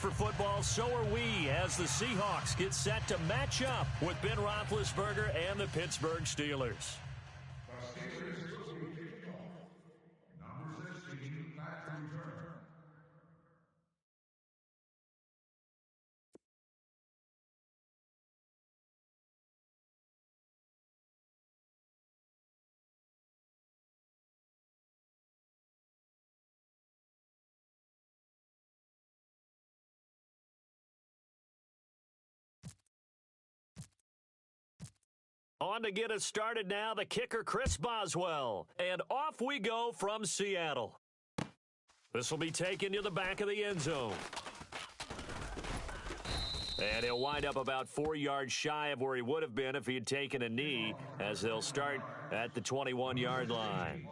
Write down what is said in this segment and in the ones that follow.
for football, so are we, as the Seahawks get set to match up with Ben Roethlisberger and the Pittsburgh Steelers. On to get us started now, the kicker, Chris Boswell. And off we go from Seattle. This will be taken to the back of the end zone. And he'll wind up about 4 yards shy of where he would have been if he had taken a knee, as they'll start at the 21-yard line.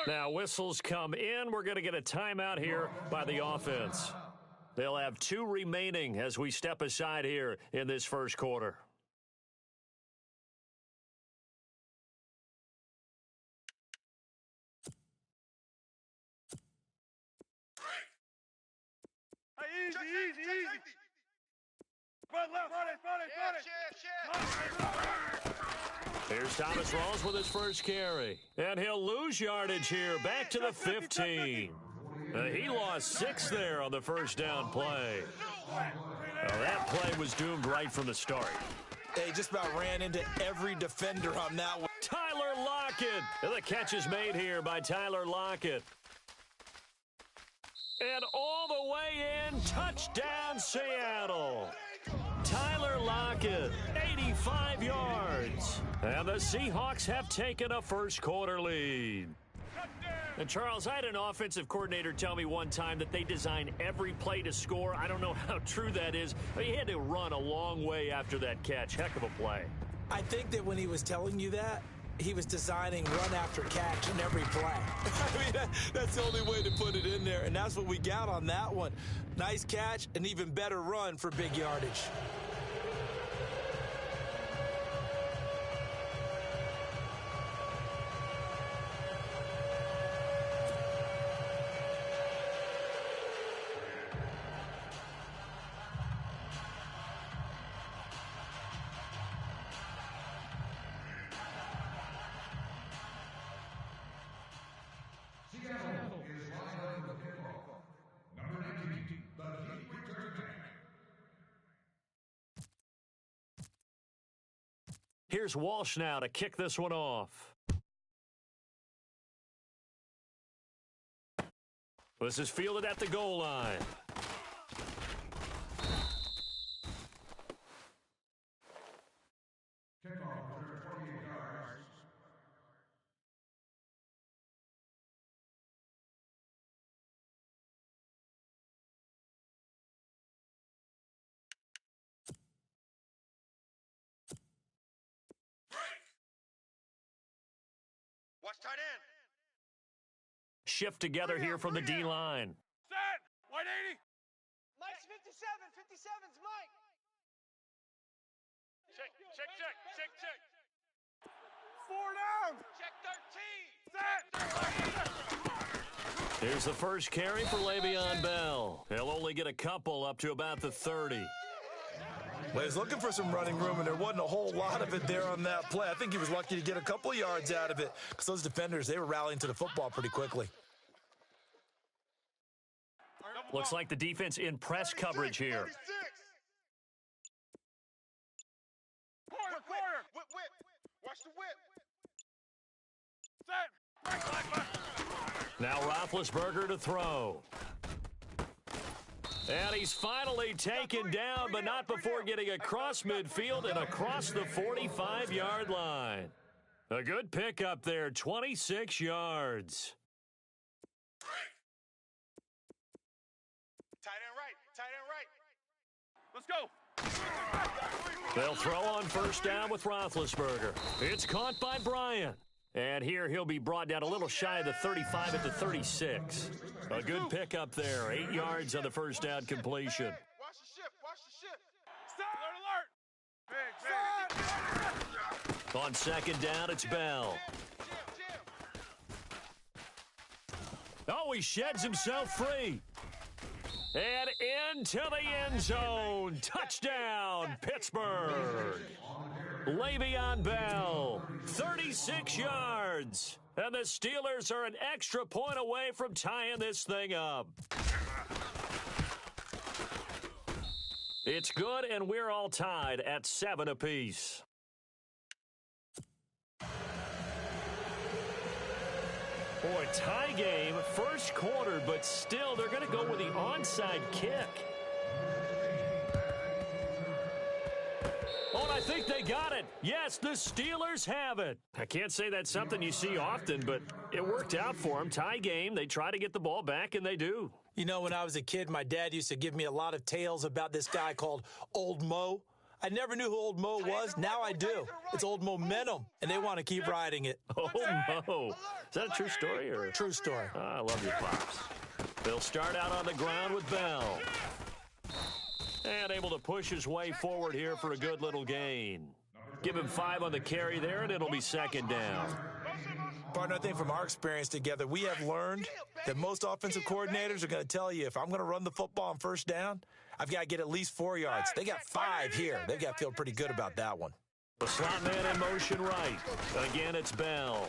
Now whistles come in. We're going to get a timeout here by the offense. They'll have 2 remaining as we step aside here in this first quarter. Easy. Run it. Here's Thomas Rawls with his first carry. And he'll lose yardage here, back to the 15. He lost 6 there on the first down play. Well, that play was doomed right from the start. They just about ran into every defender on that one. Tyler Lockett. The catch is made here by Tyler Lockett. And all the way in, touchdown Seattle. Tyler Lockett, 85 yards. And the Seahawks have taken a first quarter lead. And Charles, I had an offensive coordinator tell me one time that they design every play to score. I don't know how true that is, but he had to run a long way after that catch. Heck of a play. I think that when he was telling you that, he was designing run after catch in every play. I mean, that's the only way to put it in there, and that's what we got on that one. Nice catch, an even better run for big yardage. Here's Walsh now to kick this one off. This is fielded at the goal line. Watch tight end. Shift together here from the D-line. Set. 180. Mike's 57. 57's Mike. Check. 4 down. Check 13. Set. Here's the first carry for Le'Veon Bell. He'll only get a couple up to about the 30. Well, he's looking for some running room, and there wasn't a whole lot of it there on that play. I think he was lucky to get a couple of yards out of it because those defenders, they were rallying to the football pretty quickly. Looks like the defense in press coverage here. Whip. Watch the whip. Set. Now Roethlisberger to throw. And he's finally taken down, but not before getting across midfield and across the 45-yard line. A good pickup there, 26 yards. Tight end right. Let's go. They'll throw on first down with Roethlisberger. It's caught by Bryant. And here he'll be brought down a little shy of the 35 at the 36. A good pickup there. 8 yards on the first down completion. Watch the shift. Watch the shift. Alert, alert. Big. On second down, it's Bell. Oh, he sheds himself free. And into the end zone. Touchdown, Pittsburgh. Le'Veon Bell, 36 yards. And the Steelers are an extra point away from tying this thing up. It's good, and we're all tied at 7 apiece. Boy, tie game, first quarter, but still they're going to go with the onside kick. Oh, and I think they got it. Yes, the Steelers have it. I can't say that's something you see often, but it worked out for them. Tie game, they try to get the ball back, and they do. You know, when I was a kid, my dad used to give me a lot of tales about this guy called Old Mo. I never knew who Old Mo was. Now I do. It's Old Momentum, and they want to keep riding it. Oh, Mo. Is that a true story? Or? True story. Oh, I love your pops. They'll start out on the ground with Bell. And able to push his way forward here for a good little gain. Give him 5 on the carry there, and it'll be second down. Partner, I think from our experience together, we have learned that most offensive coordinators are going to tell you, if I'm going to run the football on first down, I've got to get at least 4 yards. They got 5 here. They've got to feel pretty good about that one. The slot man in motion right. Again, it's Bell.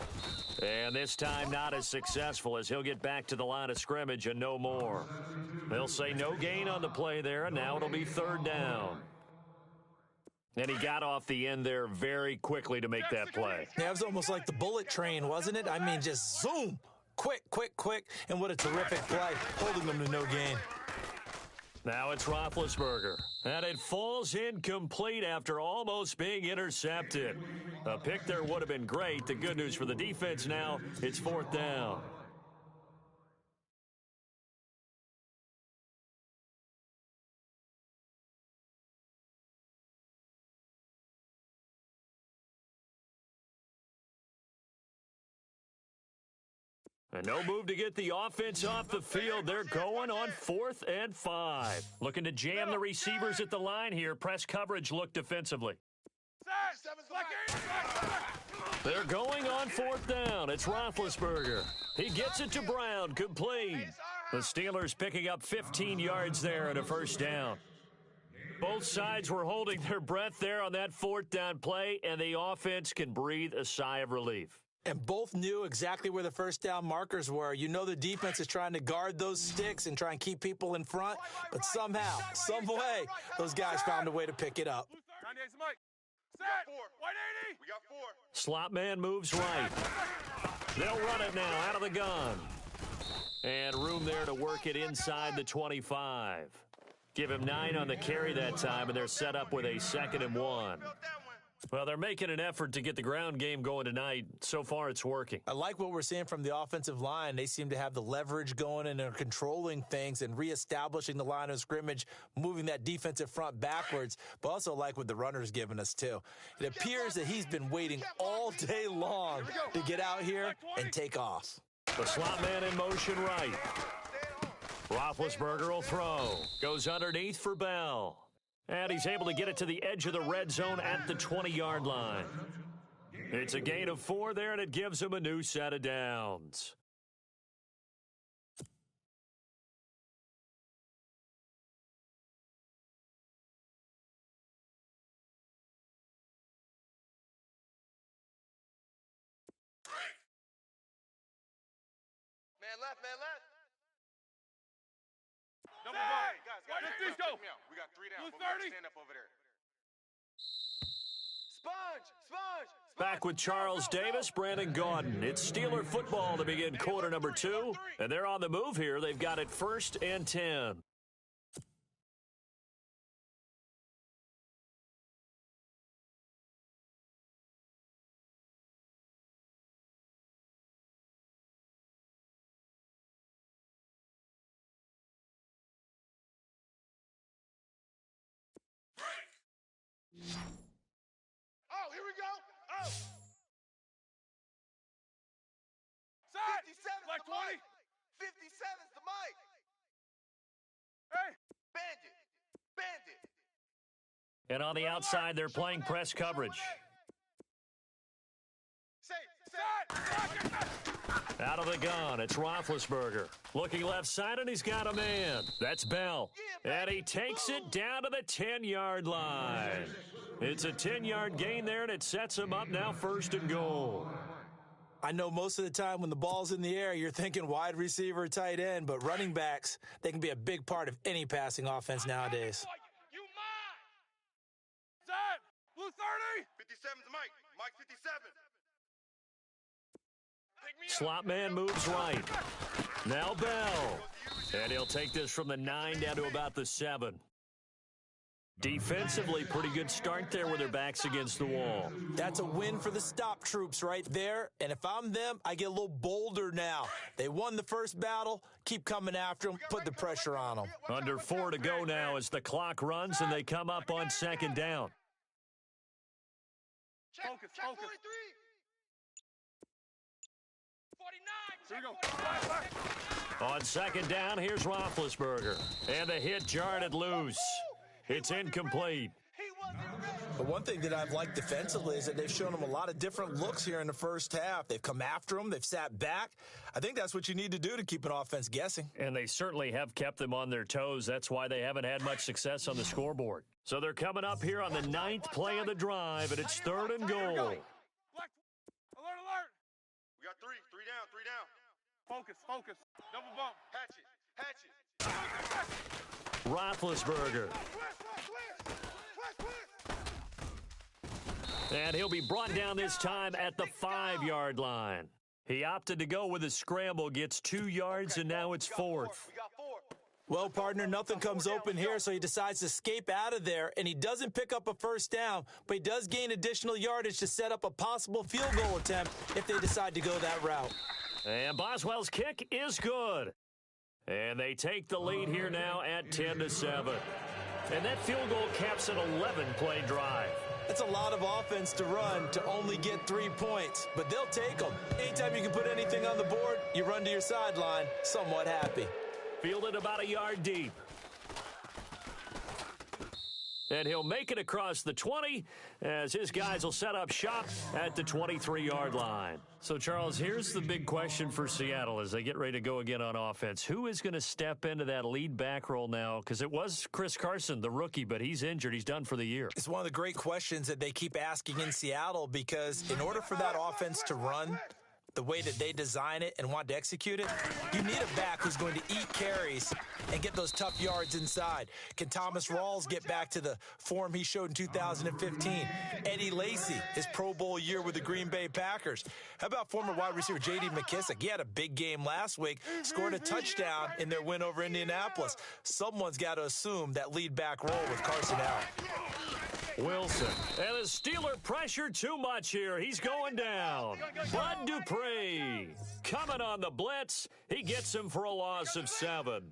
And this time not as successful as he'll get back to the line of scrimmage and no more. They'll say no gain on the play there, and now it'll be third down. And he got off the end there very quickly to make that play. Yeah, it was almost like the bullet train, wasn't it? I mean, just zoom. Quick, quick, quick. And what a terrific play, holding them to no gain. Now it's Roethlisberger. And it falls incomplete after almost being intercepted. A pick there would have been great. The good news for the defense now, it's fourth down. And no move to get the offense off the field. They're going on 4th and 5. Looking to jam the receivers at the line here. Press coverage look defensively. They're going on 4th down. It's Roethlisberger. He gets it to Brown, complete. The Steelers picking up 15 yards there and a first down. Both sides were holding their breath there on that 4th down play, and the offense can breathe a sigh of relief. And both knew exactly where the first down markers were. You know the defense is trying to guard those sticks and try and keep people in front, but somehow, some way, those guys found a way to pick it up. 98's Mike. Set. 180. We got 4. Slot man moves right. They'll run it now out of the gun. And room there to work it inside the 25. Give him 9 on the carry that time, and they're set up with a 2nd and 1. Well, they're making an effort to get the ground game going tonight. So far, it's working. I like what we're seeing from the offensive line. They seem to have the leverage going and are controlling things and reestablishing the line of scrimmage, moving that defensive front backwards, but also like what the runner's giving us, too. It appears that he's been waiting all day long to get out here and take off. The slot man in motion right. Roethlisberger will throw. Goes underneath for Bell. And he's able to get it to the edge of the red zone at the 20-yard line. It's a gain of 4 there, and it gives him a new set of downs. Man left, man left. Double ball. Guys, go. We got 3 down. Stand up over there. Sponge. Back with Charles Davis, Brandon Gaudin. It's Steeler football to begin quarter number 2. And they're on the move here. They've got it 1st and 10. Oh, here we go. Oh. 57's Black the mic. 20. 57's the mic. Hey. Bandit. Bandit. And on the outside, they're playing press coverage. Out of the gun, it's Roethlisberger. Looking left side, and he's got a man. That's Bell. And he takes it down to the 10-yard line. It's a 10-yard gain there, and it sets him up now 1st and goal. I know most of the time when the ball's in the air, you're thinking wide receiver, tight end, but running backs, they can be a big part of any passing offense nowadays. You mine. Zed. Blue 30. 57's the mic. Mike 57. Slot man moves right. Now Bell. And he'll take this from the 9 down to about the 7. Defensively, pretty good start there with their backs against the wall. That's a win for the stop troops right there. And if I'm them, I get a little bolder now. They won the first battle. Keep coming after them. Put the pressure on them. Under 4 to go now as the clock runs and they come up on 2nd down. Focus, focus. 49. On 2nd down, here's Roethlisberger. And the hit jarred it loose. It's incomplete. But one thing that I've liked defensively is that they've shown them a lot of different looks here in the first half. They've come after them. They've sat back. I think that's what you need to do to keep an offense guessing. And they certainly have kept them on their toes. That's why they haven't had much success on the scoreboard. So they're coming up here on the 9th play of the drive, and it's 3rd and goal. Alert, alert. We got 3 down, 3 down. Focus, focus. Double bump. Hatchet. Roethlisberger. And he'll be brought down this time at the 5-yard line. He opted to go with a scramble, gets 2 yards, and now it's 4th. We got 4. Well, partner, nothing comes open here, so he decides to escape out of there, and he doesn't pick up a 1st down, but he does gain additional yardage to set up a possible field goal attempt if they decide to go that route. And Boswell's kick is good. And they take the lead here now at 10-7. And that field goal caps an 11-play drive. That's a lot of offense to run to only get 3 points, but they'll take them. Anytime you can put anything on the board, you run to your sideline somewhat happy. Fielded about a yard deep. And he'll make it across the 20 as his guys will set up shop at the 23-yard line. So, Charles, here's the big question for Seattle as they get ready to go again on offense. Who is going to step into that lead back role now? Because it was Chris Carson, the rookie, but he's injured. He's done for the year. It's one of the great questions that they keep asking in Seattle because in order for that offense to run the way that they design it and want to execute it, you need a back who's going to eat carries and get those tough yards inside. Can Thomas Rawls get back to the form he showed in 2015? Eddie Lacy, his Pro Bowl year with the Green Bay Packers. How about former wide receiver J.D. McKissick? He had a big game last week, scored a touchdown in their win over Indianapolis. Someone's got to assume that lead back role with Carson out. Wilson. And the Steeler pressure too much here. He's going down. Bud Dupree coming on the blitz. He gets him for a loss of 7.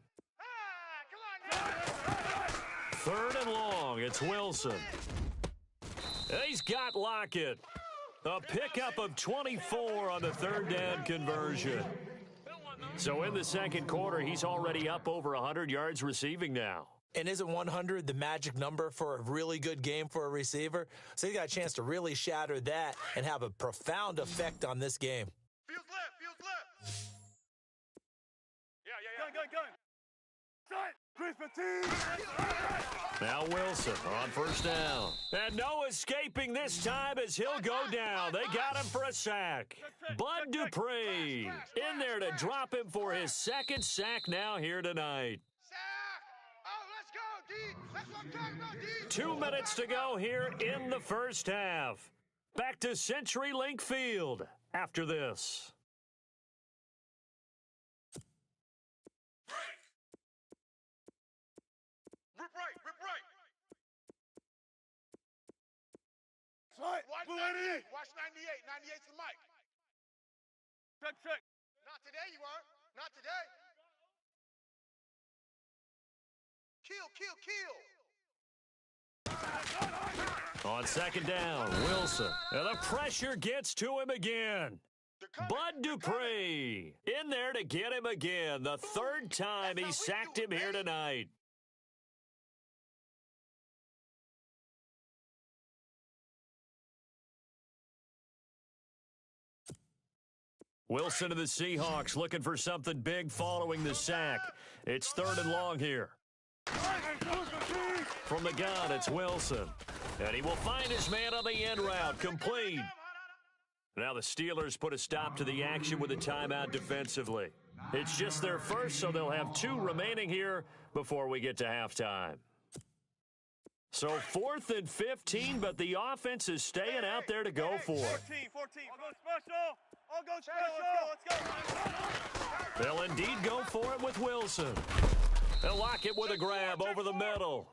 3rd and long. It's Wilson. He's got Lockett. A pickup of 24 on the 3rd down conversion. So in the 2nd quarter, he's already up over 100 yards receiving now. And isn't 100 the magic number for a really good game for a receiver? So he got a chance to really shatter that and have a profound effect on this game. Fields left. Gun. Now Wilson on 1st down. And no escaping this time as he'll go down. They got him for a sack. Bud Dupree in there to drop him for his 2nd sack now here tonight. 2 minutes to go here in the 1st half. Back to CenturyLink Field after this. Rip right. Watch 98. Watch 98. 98's the mic. Check. Not today, you aren't. Not today. Kill. On 2nd down, Wilson. And the pressure gets to him again. Bud Dupree there to get him again. The third time he sacked him here tonight. Wilson of the Seahawks looking for something big following the sack. It's 3rd and long here. From the gun, it's Wilson. And he will find his man on the end route, complete. Now the Steelers put a stop to the action with a timeout defensively. It's just their first, so they'll have 2 remaining here before we get to halftime. So 4th and 15, but the offense is staying out there to go for it. 14. I'll go special. Let's go. They'll indeed go for it with Wilson. They'll lock it with a grab over the middle.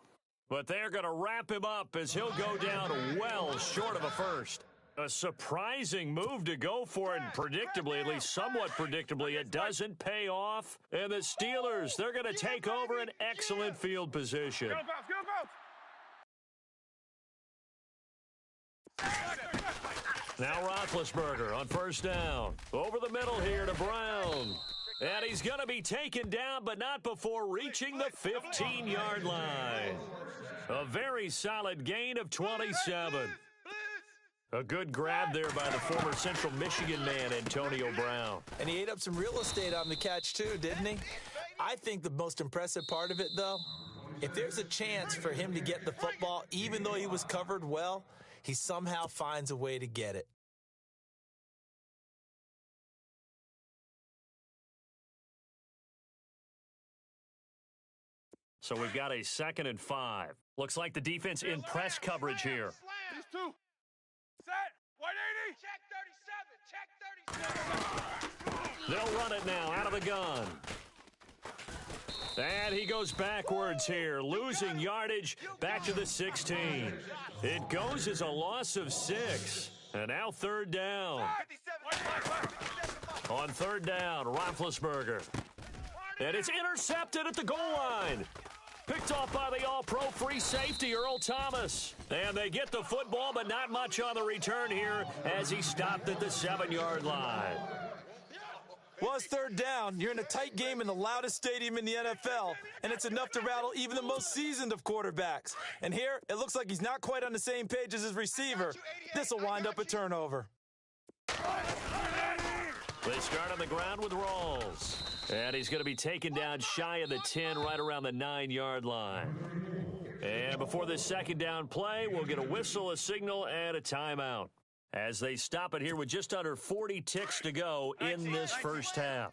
But they're going to wrap him up as he'll go down well short of a first. A surprising move to go for it, and predictably, at least somewhat predictably, it doesn't pay off. And the Steelers, they're going to take over an excellent field position. Get him out. Now Roethlisberger on 1st down. Over the middle here to Brown. And he's going to be taken down, but not before reaching the 15-yard line. A very solid gain of 27. A good grab there by the former Central Michigan man, Antonio Brown. And he ate up some real estate on the catch, too, didn't he? I think the most impressive part of it, though, if there's a chance for him to get the football, even though he was covered well, he somehow finds a way to get it. So we've got a 2nd and 5. Looks like the defense in press coverage here. These 2. Set. 180. Check 37. They'll run it now out of the gun. And he goes backwards here, losing yardage back to the 16. It goes as a loss of 6. And now 3rd down. On 3rd down, Roethlisberger. And it's intercepted at the goal line. Picked off by the all-pro free safety, Earl Thomas. And they get the football, but not much on the return here as he stopped at the 7-yard line. Well, it's 3rd down. You're in a tight game in the loudest stadium in the NFL, and it's enough to rattle even the most seasoned of quarterbacks. And here, it looks like he's not quite on the same page as his receiver. This will wind up a turnover. They start on the ground with Rawls. And he's going to be taken down shy of the 10, right around the 9-yard line. And before this 2nd down play, we'll get a whistle, a signal, and a timeout as they stop it here with just under 40 ticks to go in this first half.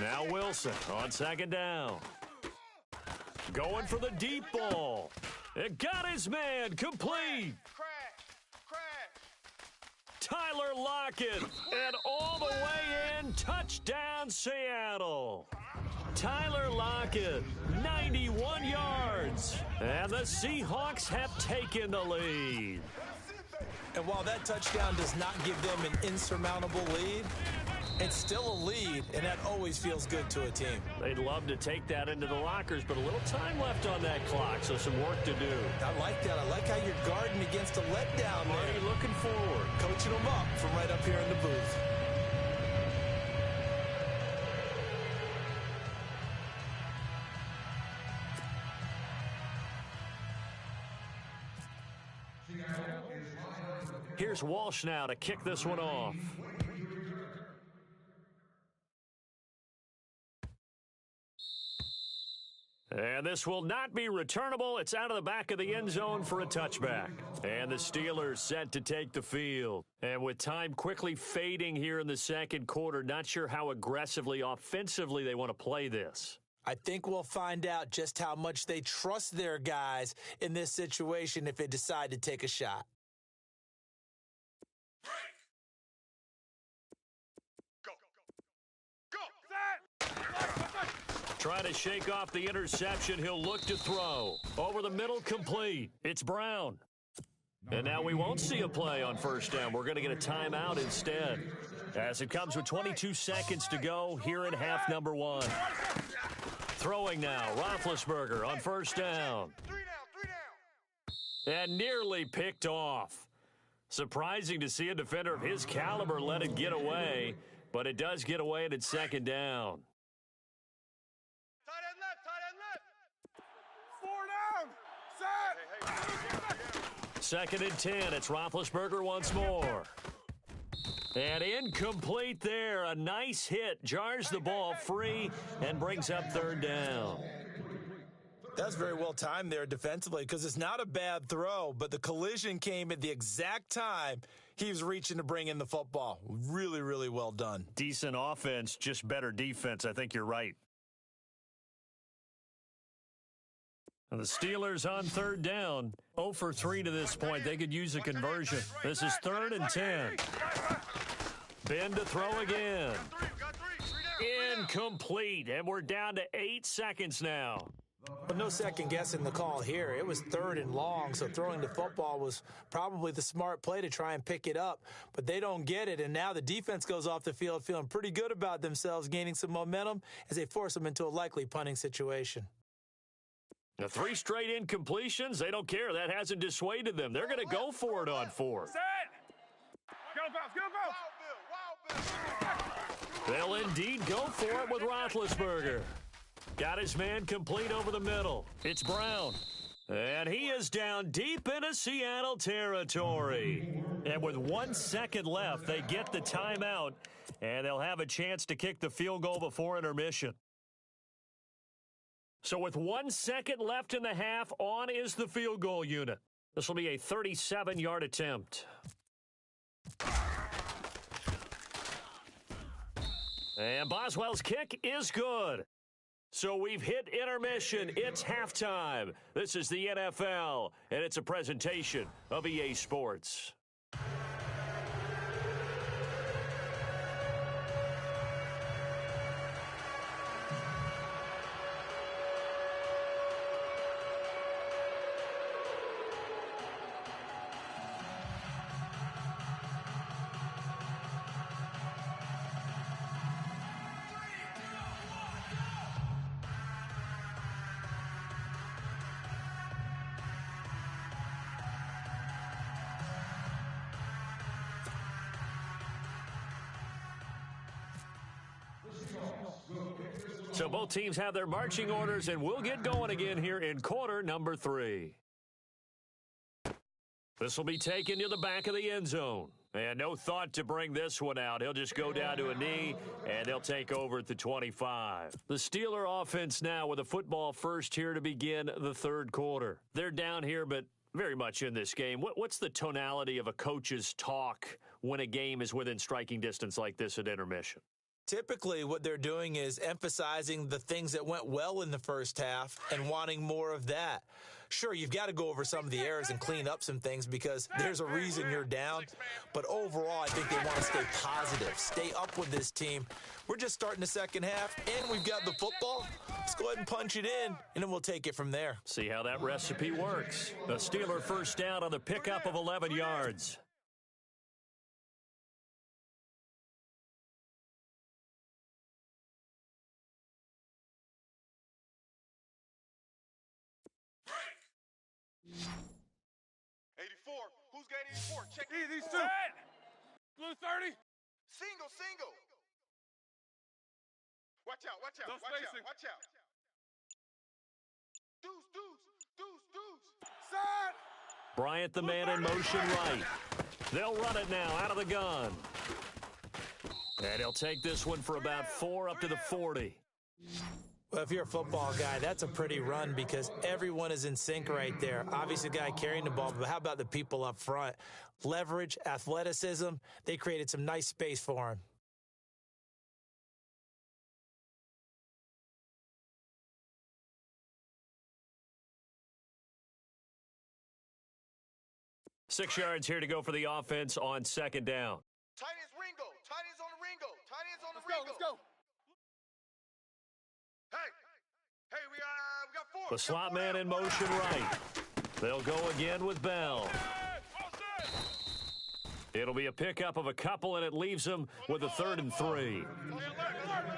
Now Wilson on 2nd down. Going for the deep ball. It got his man complete. Tyler Lockett, and all the way in, touchdown Seattle. Tyler Lockett, 91 yards, and the Seahawks have taken the lead. And while that touchdown does not give them an insurmountable lead, it's still a lead, and that always feels good to a team. They'd love to take that into the lockers, but a little time left on that clock, so some work to do. I like that. I like how you're guarding against a letdown there. Already looking forward. Coaching them up from right up here in the booth. Here's Walsh now to kick this one off. And this will not be returnable. It's out of the back of the end zone for a touchback. And the Steelers set to take the field. And with time quickly fading here in the 2nd quarter, not sure how aggressively, offensively they want to play this. I think we'll find out just how much they trust their guys in this situation if they decide to take a shot. Trying to shake off the interception. He'll look to throw. Over the middle, complete. It's Brown. And now we won't see a play on 1st down. We're going to get a timeout instead. As it comes with 22 seconds to go here in half number 1. Throwing now, Roethlisberger on 1st down. And nearly picked off. Surprising to see a defender of his caliber let it get away, but it does get away and it's second down. Tight end left. 4 down. Set. Second and 10. It's Roethlisberger once more. And incomplete there. A nice hit. Jars the ball free and brings up third down. That's very well timed there defensively because it's not a bad throw, but the collision came at the exact time he was reaching to bring in the football. Really, really well done. Decent offense, just better defense. I think you're right. And the Steelers on third down. 0 for 3 to this point. They could use a conversion. This is third and 10. Ben to throw again. Incomplete. And we're down to 8 seconds now. But no second guessing the call here. It was third and long, so throwing the football was probably the smart play to try and pick it up. But they don't get it, and now the defense goes off the field feeling pretty good about themselves, gaining some momentum as they force them into a likely punting situation. The 3 straight incompletions, they don't care. That hasn't dissuaded them. They're going to go for it on 4. Set. Go, Bounce. They'll indeed go for it with Roethlisberger. Got his man complete over the middle. It's Brown. And he is down deep into Seattle territory. And with 1 second left, they get the timeout, and they'll have a chance to kick the field goal before intermission. So with 1 second left in the half, on is the field goal unit. This will be a 37-yard attempt. And Boswell's kick is good. So we've hit intermission. It's halftime. This is the NFL, and it's a presentation of EA Sports. So both teams have their marching orders, and we'll get going again here in quarter number 3. This will be taken to the back of the end zone. And no thought to bring this one out. He'll just go down to a knee, and they'll take over at the 25. The Steeler offense now with a football first here to begin the third quarter. They're down here, but very much in this game. What's the tonality of a coach's talk when a game is within striking distance like this at intermission? Typically, what they're doing is emphasizing the things that went well in the first half and wanting more of that. Sure, you've got to go over some of the errors and clean up some things because there's a reason you're down. But overall, I think they want to stay positive, stay up with this team. We're just starting the second half, and we've got the football. Let's go ahead and punch it in, and then we'll take it from there. See how that recipe works. A Steeler first down on the pickup of 11 yards. Who's got 84? Check These two. Blue 30. Single. Watch out. No spacing. Watch out. Deuce. Set. Bryant, the man in motion right. They'll run it now out of the gun. And he'll take this one for about 4 up to the 40. Well, if you're a football guy, that's a pretty run because everyone is in sync right there. Obviously, the guy carrying the ball, but how about the people up front? Leverage, athleticism, they created some nice space for him. Six yards here to go for the offense on second down. Tight end's Ringo. Tight end's on the Ringo. Let's go. Hey, we got 4. The slot man in motion right. They'll go again with Bell. It'll be a pickup of a couple, and it leaves them with a 3rd and 3.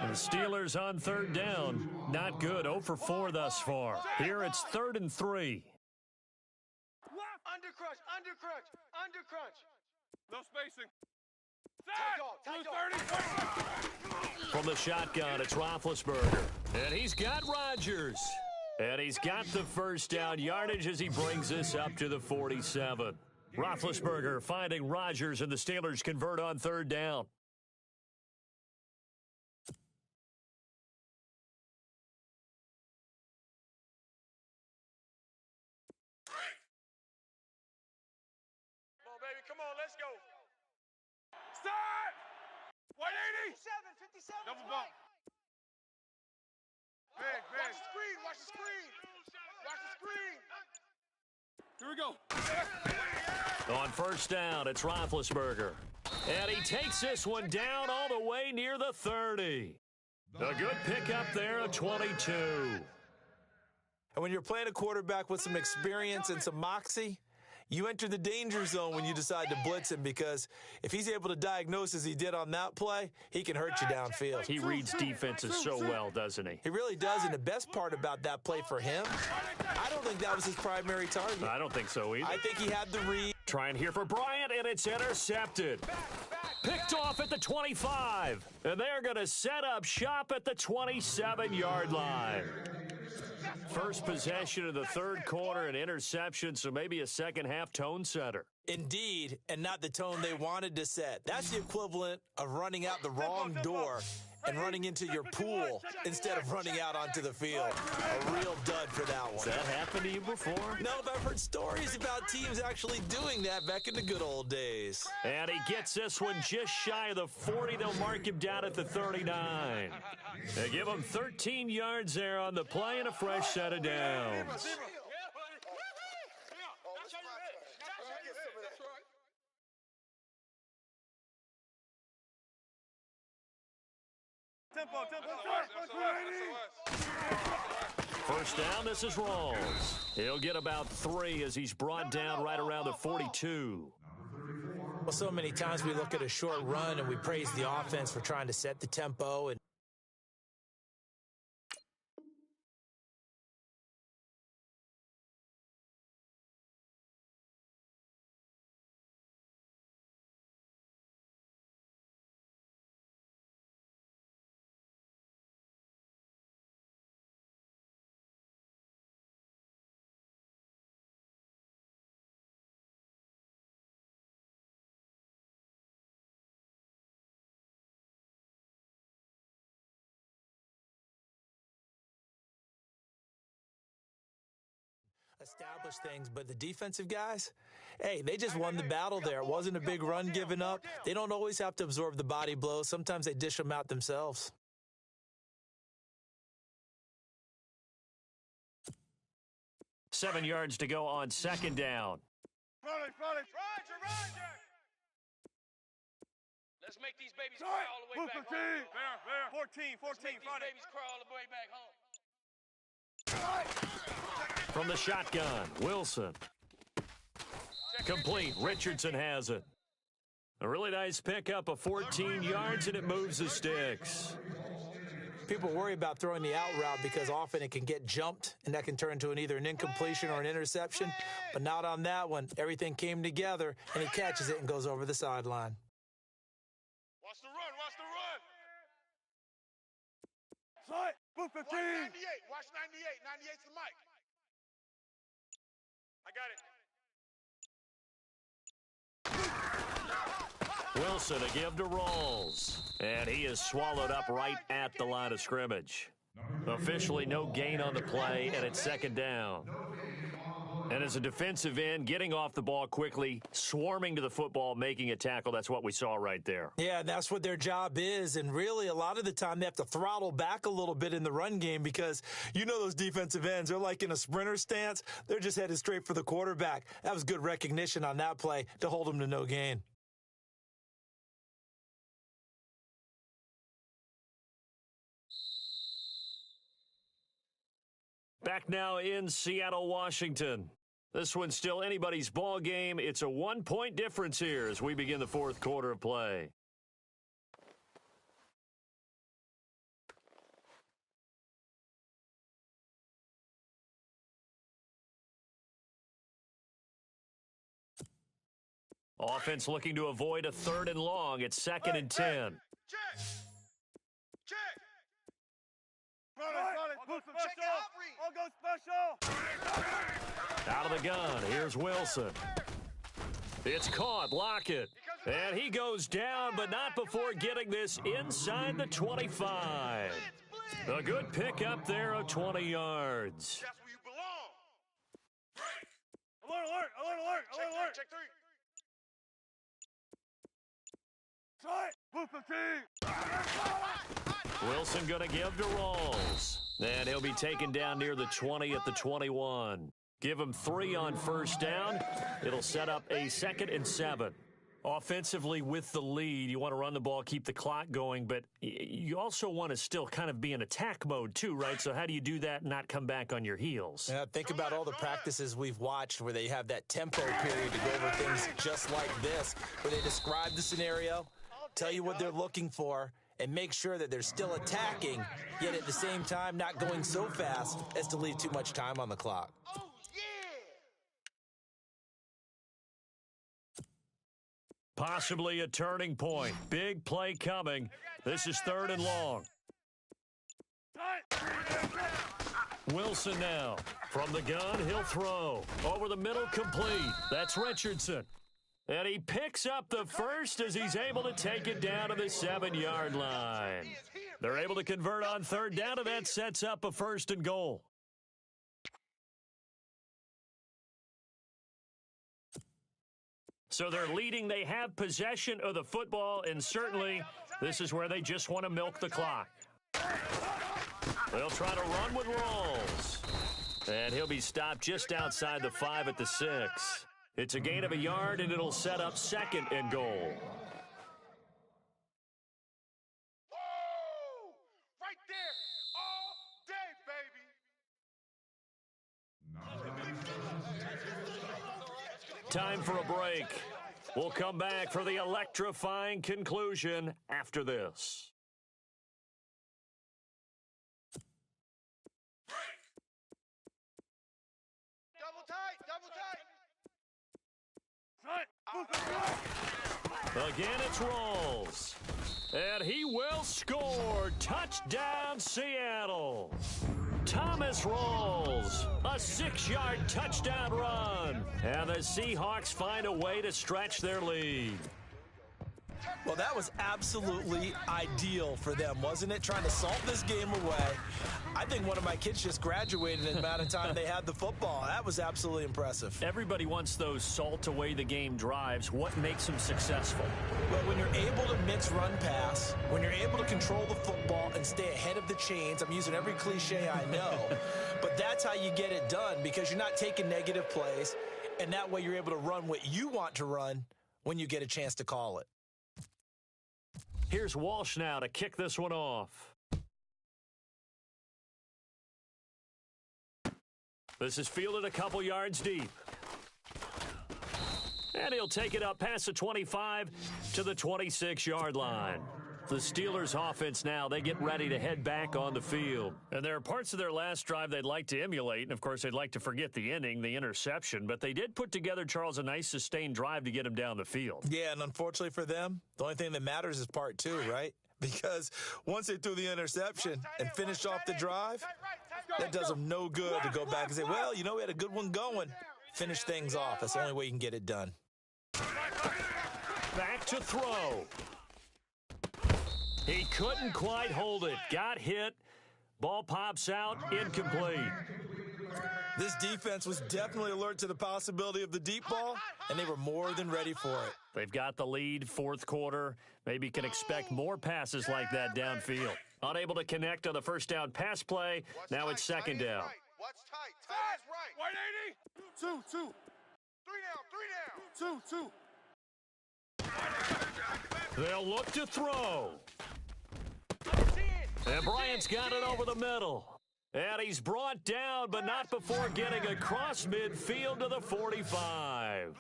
And the Steelers on third down. Not good. 0 for 4 thus far. Here it's 3rd and 3. Under crush. Under crunch. Under crunch. No spacing. Tight dog, tight Blue 30. From the shotgun, it's Roethlisberger. And he's got Rodgers. And he's got the first down yardage as he brings this up to the 47. Roethlisberger finding Rodgers, and the Steelers convert on third down. Come on, baby. Come on, let's go. Start. 180. 57. Double bump. Big. Watch the screen. Watch the screen. Watch the screen. Here we go. On first down, it's Roethlisberger. And he takes this one down all the way near the 30. A good pickup there, a 22. And when you're playing a quarterback with some experience and some moxie, you enter the danger zone when you decide to blitz him, because if he's able to diagnose as he did on that play, he can hurt you downfield. He reads defenses so well, doesn't he? He really does, and the best part about that play for him, I don't think that was his primary target. I don't think so either. I think he had the read. Trying here for Bryant, and it's intercepted. Picked off at the 25. And they're going to set up shop at the 27-yard line. First possession of the third quarter, an interception, so maybe a second-half tone setter. Indeed, and not the tone they wanted to set. That's the equivalent of running out the wrong door and running into your pool instead of running out onto the field. A real dud for that one. Has that happened to you before? No, but I've heard stories about teams actually doing that back in the good old days. And he gets this one just shy of the 40. They'll mark him down at the 39. They give him 13 yards there on the play and a fresh set of downs. Tempo. First down, this is Rawls. He'll get about 3 as he's brought down right around the 42. Well, so many times we look at a short run and we praise the offense for trying to set the tempo, and establish things, but the defensive guys, hey, they just won the battle there. It wasn't a big run given up. They don't always have to absorb the body blows. Sometimes they dish them out themselves. Seven yards to go on second down. Roger. Let's make these babies cry all the way back home. There. 14. Let's make these babies cry all the way back home. From the shotgun, Wilson. Complete. Richardson has it. A really nice pickup of 14 yards, and it moves the sticks. People worry about throwing the out route because often it can get jumped, and that can turn into either an incompletion or an interception. But not on that one. Everything came together, and he catches it and goes over the sideline. Watch the run. Slide. Blue 15. Watch 98. Watch 98. 98's the mic. I got it. Wilson, a give to Rawls. And he is swallowed up right at the line of scrimmage. Officially no gain on the play, and it's second down. And as a defensive end, getting off the ball quickly, swarming to the football, making a tackle, that's what we saw right there. Yeah, that's what their job is. And really, a lot of the time, they have to throttle back a little bit in the run game because you know those defensive ends, they're like in a sprinter stance. They're just headed straight for the quarterback. That was good recognition on that play to hold them to no gain. Back now in Seattle, Washington. This one's still anybody's ball game. It's a 1-point difference here as we begin the fourth quarter of play. Offense looking to avoid a 3rd and long. It's 2nd and 10. Check. Check. Check it out, Reed. I'll go special. Out of the gun, here's Wilson. It's caught, Lockett. And he goes down, but not before getting this inside the 25. A good pick up there of 20 yards. That's where you belong. Alert, alert, alert, alert, Check alert, alert. check 3. Try. Blue 15. Wilson going to give to Rawls. And he'll be taken down near the 20 at the 21. Give him 3 on 1st down. It'll set up a 2nd and 7. Offensively with the lead, you want to run the ball, keep the clock going, but you also want to still kind of be in attack mode too, right? So how do you do that and not come back on your heels? Yeah, think about all the practices we've watched where they have that tempo period to go over things just like this, where they describe the scenario, tell you what they're looking for, and make sure that they're still attacking, yet at the same time not going so fast as to leave too much time on the clock. Oh, yeah. Possibly a turning point. Big play coming. This is 3rd and long. Wilson now. From the gun, he'll throw. Over the middle, complete. That's Richardson. And he picks up the first as he's able to take it down to the 7-yard line. They're able to convert on 3rd down, and that sets up a 1st and goal. So they're leading. They have possession of the football, and certainly this is where they just want to milk the clock. They'll try to run with Rawls. And he'll be stopped just outside the 5 at the 6. It's a gain of 1 yard, and it'll set up 2nd and goal. Woo! Right there. All day, baby. Time for a break. We'll come back for the electrifying conclusion after this. Double tight, double tight. Again, it's Rawls. And he will score. Touchdown, Seattle. Thomas Rawls, a 6-yard touchdown run. And the Seahawks find a way to stretch their lead. Well, that was absolutely ideal for them, wasn't it? Trying to salt this game away. I think one of my kids just graduated in the amount of time they had the football. That was absolutely impressive. Everybody wants those salt away the game drives. What makes them successful? Well, when you're able to mix run pass, when you're able to control the football and stay ahead of the chains, I'm using every cliche I know, but that's how you get it done because you're not taking negative plays, and that way you're able to run what you want to run when you get a chance to call it. Here's Walsh now to kick this one off. This is fielded a couple yards deep. And he'll take it up past the 25 to the 26-yard line. The Steelers' offense now, they get ready to head back on the field. And there are parts of their last drive they'd like to emulate, and of course they'd like to forget the inning, the interception, but they did put together, Charles, a nice sustained drive to get him down the field. Yeah, and unfortunately for them, the only thing that matters is part 2, right? Because once they threw the interception and finished off the drive, that does them no good to go back and say, well, you know, we had a good one going. Finish things off. That's the only way you can get it done. Back to throw. He couldn't quite hold it. Got hit. Ball pops out. Incomplete. This defense was definitely alert to the possibility of the deep ball, and they were more than ready for it. They've got the lead, 4th quarter. Maybe can expect more passes like that downfield. Unable to connect on the first down pass play. Now it's 2nd down. What's tight? Tight is right. 180. 2, 2. 3 down. 2, 2. They'll look to throw. And Bryant's got it over the middle. And he's brought down, but not before getting across midfield to the 45.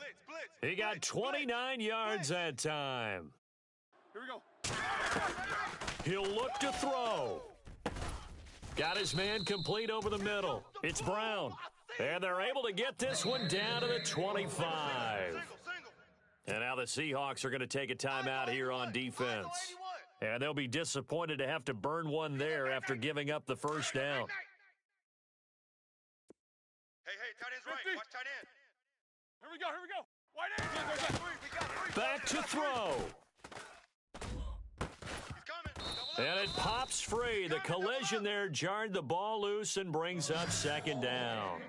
He got 29 yards that time. Here we go. He'll look to throw. Got his man complete over the middle. It's Brown. And they're able to get this one down to the 25. And now the Seahawks are going to take a timeout here on defense. And they'll be disappointed to have to burn one there after giving up the first down. Hey, tight end's right. Watch tight end. Here we go. Wide end. Back to throw. He's coming. And it pops free. The collision there jarred the ball loose and brings up second down.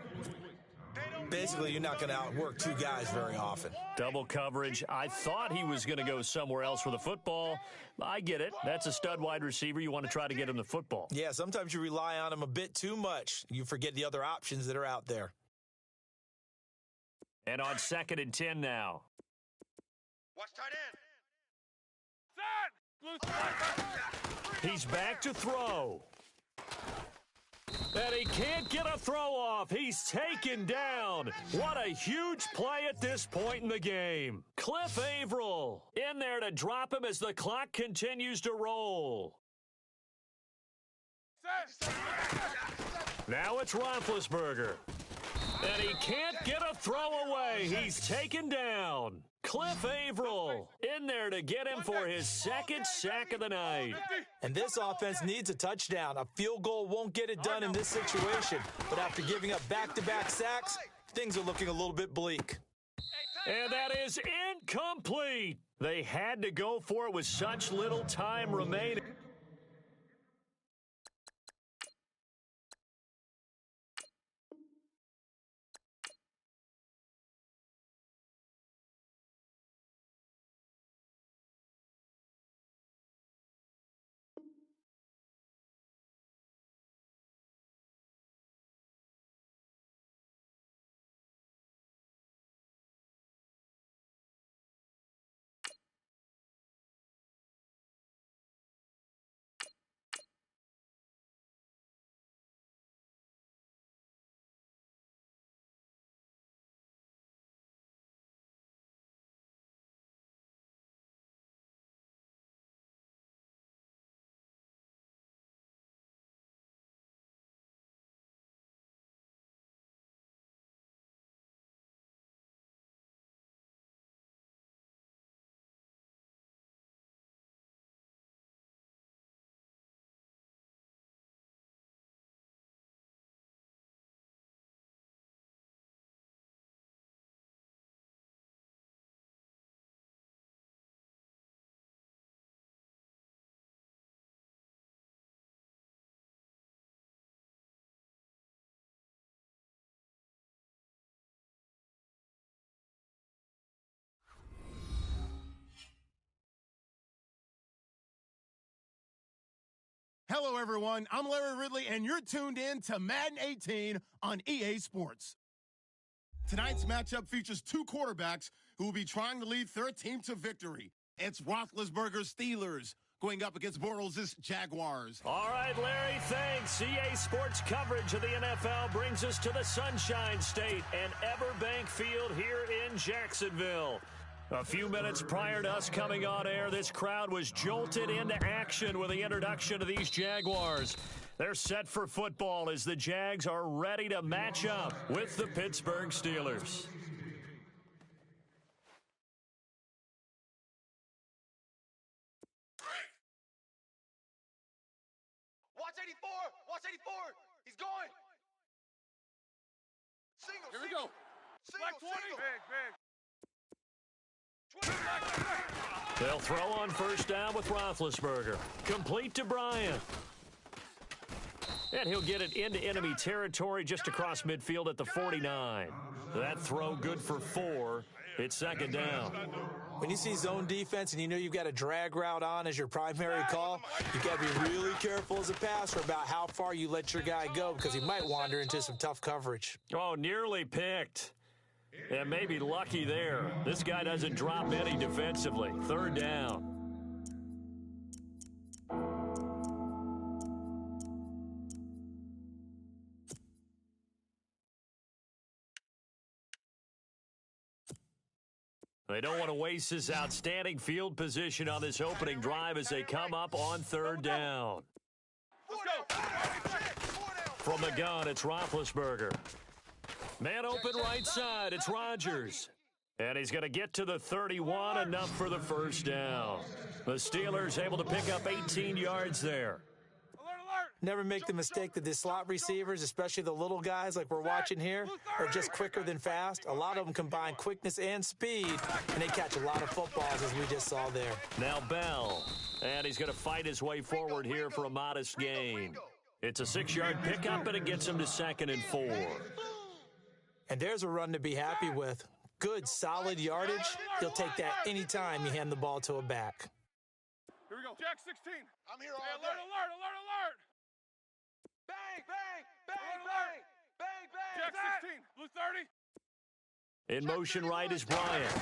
Basically, you're not going to outwork two guys very often. Double coverage. I thought he was going to go somewhere else with the football. I get it. That's a stud wide receiver. You want to try to get him the football. Yeah, sometimes you rely on him a bit too much. You forget the other options that are out there. And on 2nd and 10 now. Watch tight end. He's back to throw. And he can't get a throw off. He's taken down. What a huge play at this point in the game. Cliff Averill in there to drop him as the clock continues to roll. Now it's Roethlisberger. And he can't get a throw away. He's taken down. Cliff Averill in there to get him for his second sack of the night. And this offense needs a touchdown. A field goal won't get it done in this situation. But after giving up back-to-back sacks, things are looking a little bit bleak. And that is incomplete. They had to go for it with such little time remaining. Hello, everyone. I'm Larry Ridley, and you're tuned in to Madden 18 on EA Sports. Tonight's matchup features two quarterbacks who will be trying to lead their team to victory. It's Roethlisberger's Steelers going up against Bortles' Jaguars. All right, Larry, thanks. EA Sports coverage of the NFL brings us to the Sunshine State and Everbank Field here in Jacksonville. A few minutes prior to us coming on air, this crowd was jolted into action with the introduction of these Jaguars. They're set for football as the Jags are ready to match up with the Pittsburgh Steelers. Watch 84. Watch 84. He's going. Single. Here we go. Black 20. Big. They'll throw on first down with Roethlisberger. Complete to Bryant. And he'll get it into enemy territory just across midfield at the 49. That throw good for 4. It's second down. When you see zone defense and you know you've got a drag route on as your primary call, you've got to be really careful as a passer about how far you let your guy go because he might wander into some tough coverage. Oh, nearly picked. And maybe lucky there. This guy doesn't drop any defensively. Third down. They don't want to waste this outstanding field position on this opening drive as they come up on third down. From the gun, it's Roethlisberger. Man open right side, it's Rodgers. And he's going to get to the 31, enough for the first down. The Steelers able to pick up 18 yards there. Never make the mistake that the slot receivers, especially the little guys like we're watching here, are just quicker than fast. A lot of them combine quickness and speed, and they catch a lot of footballs, as we just saw there. Now Bell, and he's going to fight his way forward here for a modest gain. It's a 6-yard pickup, and it gets him to 2nd and 4. And there's a run to be happy with. Good, solid yardage. He'll take that anytime you hand the ball to a back. Here we go. Jack 16. I'm here all Hey, day. alert. Bang, bang, bang, bang, bang, bang. Jack 16. Blue 30. In motion right is Bryant.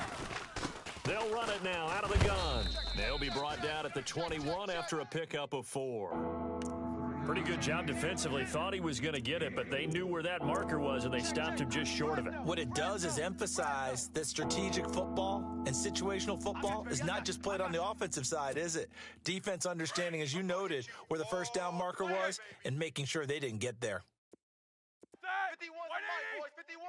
They'll run it now out of the gun. They'll be brought down at the 21 after a pickup of 4. Pretty good job defensively. Thought he was going to get it, but they knew where that marker was, and they stopped him just short of it. What it does is emphasize that strategic football and situational football is not just played on the offensive side, is it? Defense understanding, as you noted, where the first down marker was and making sure they didn't get there. 51 Mike, boys, 51.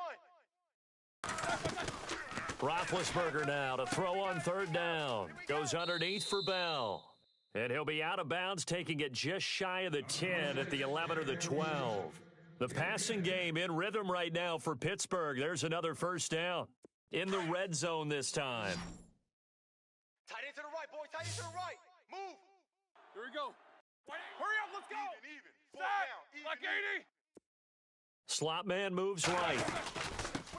Roethlisberger now to throw on 3rd down. Goes underneath for Bell. And he'll be out of bounds, taking it just shy of the 10 at the 11 or the 12. The passing game in rhythm right now for Pittsburgh. There's another first down in the red zone this time. Tight end to the right, boys. Tight end to the right. Move. Here we go. Hurry up, let's go. Even. Set. Like 80. Slot man moves right.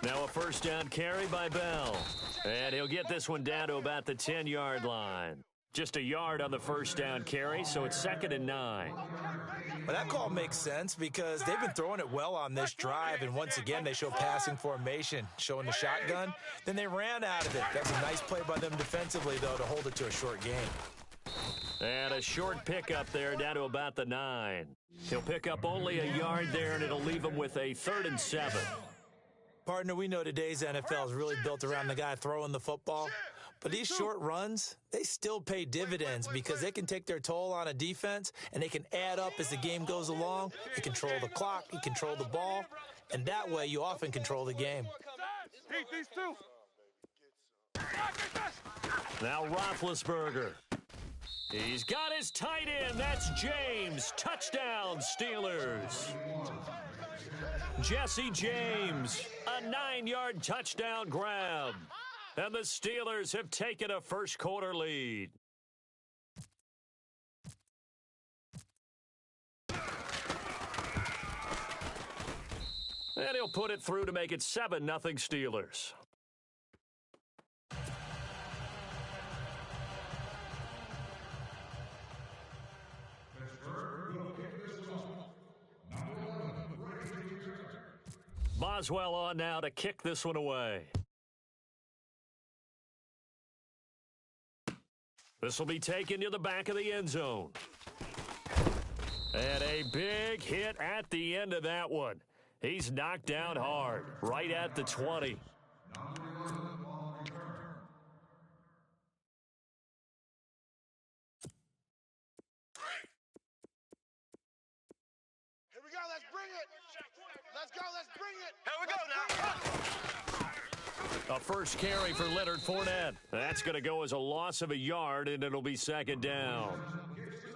Now a first down carry by Bell. And he'll get this one down to about the 10-yard line. Just a yard on the first down carry, so it's 2nd and 9. Well, that call makes sense because they've been throwing it well on this drive, and once again, they show passing formation, showing the shotgun. Then they ran out of it. That's a nice play by them defensively, though, to hold it to a short game. And a short pickup there down to about the 9. He'll pick up only a yard there, and it'll leave him with a 3rd and 7. Partner, we know today's NFL is really built around the guy throwing the football. But these short runs, they still pay dividends because they can take their toll on a defense and they can add up as the game goes along. You control the clock, you control the ball, and that way you often control the game. Heat these two. Now Roethlisberger. He's got his tight end. That's James. Touchdown, Steelers. Jesse James, a 9-yard touchdown grab. And the Steelers have taken a first-quarter lead. And he'll put it through to make it 7-0 Steelers. Boswell on now to kick this one away. This will be taken to the back of the end zone. And a big hit at the end of that one. He's knocked down hard, right at the 20. Here we go. Let's bring it. Let's go. Let's bring it. Here we go now. A first carry for Leonard Fournette. That's going to go as a loss of a yard, and it'll be 2nd down.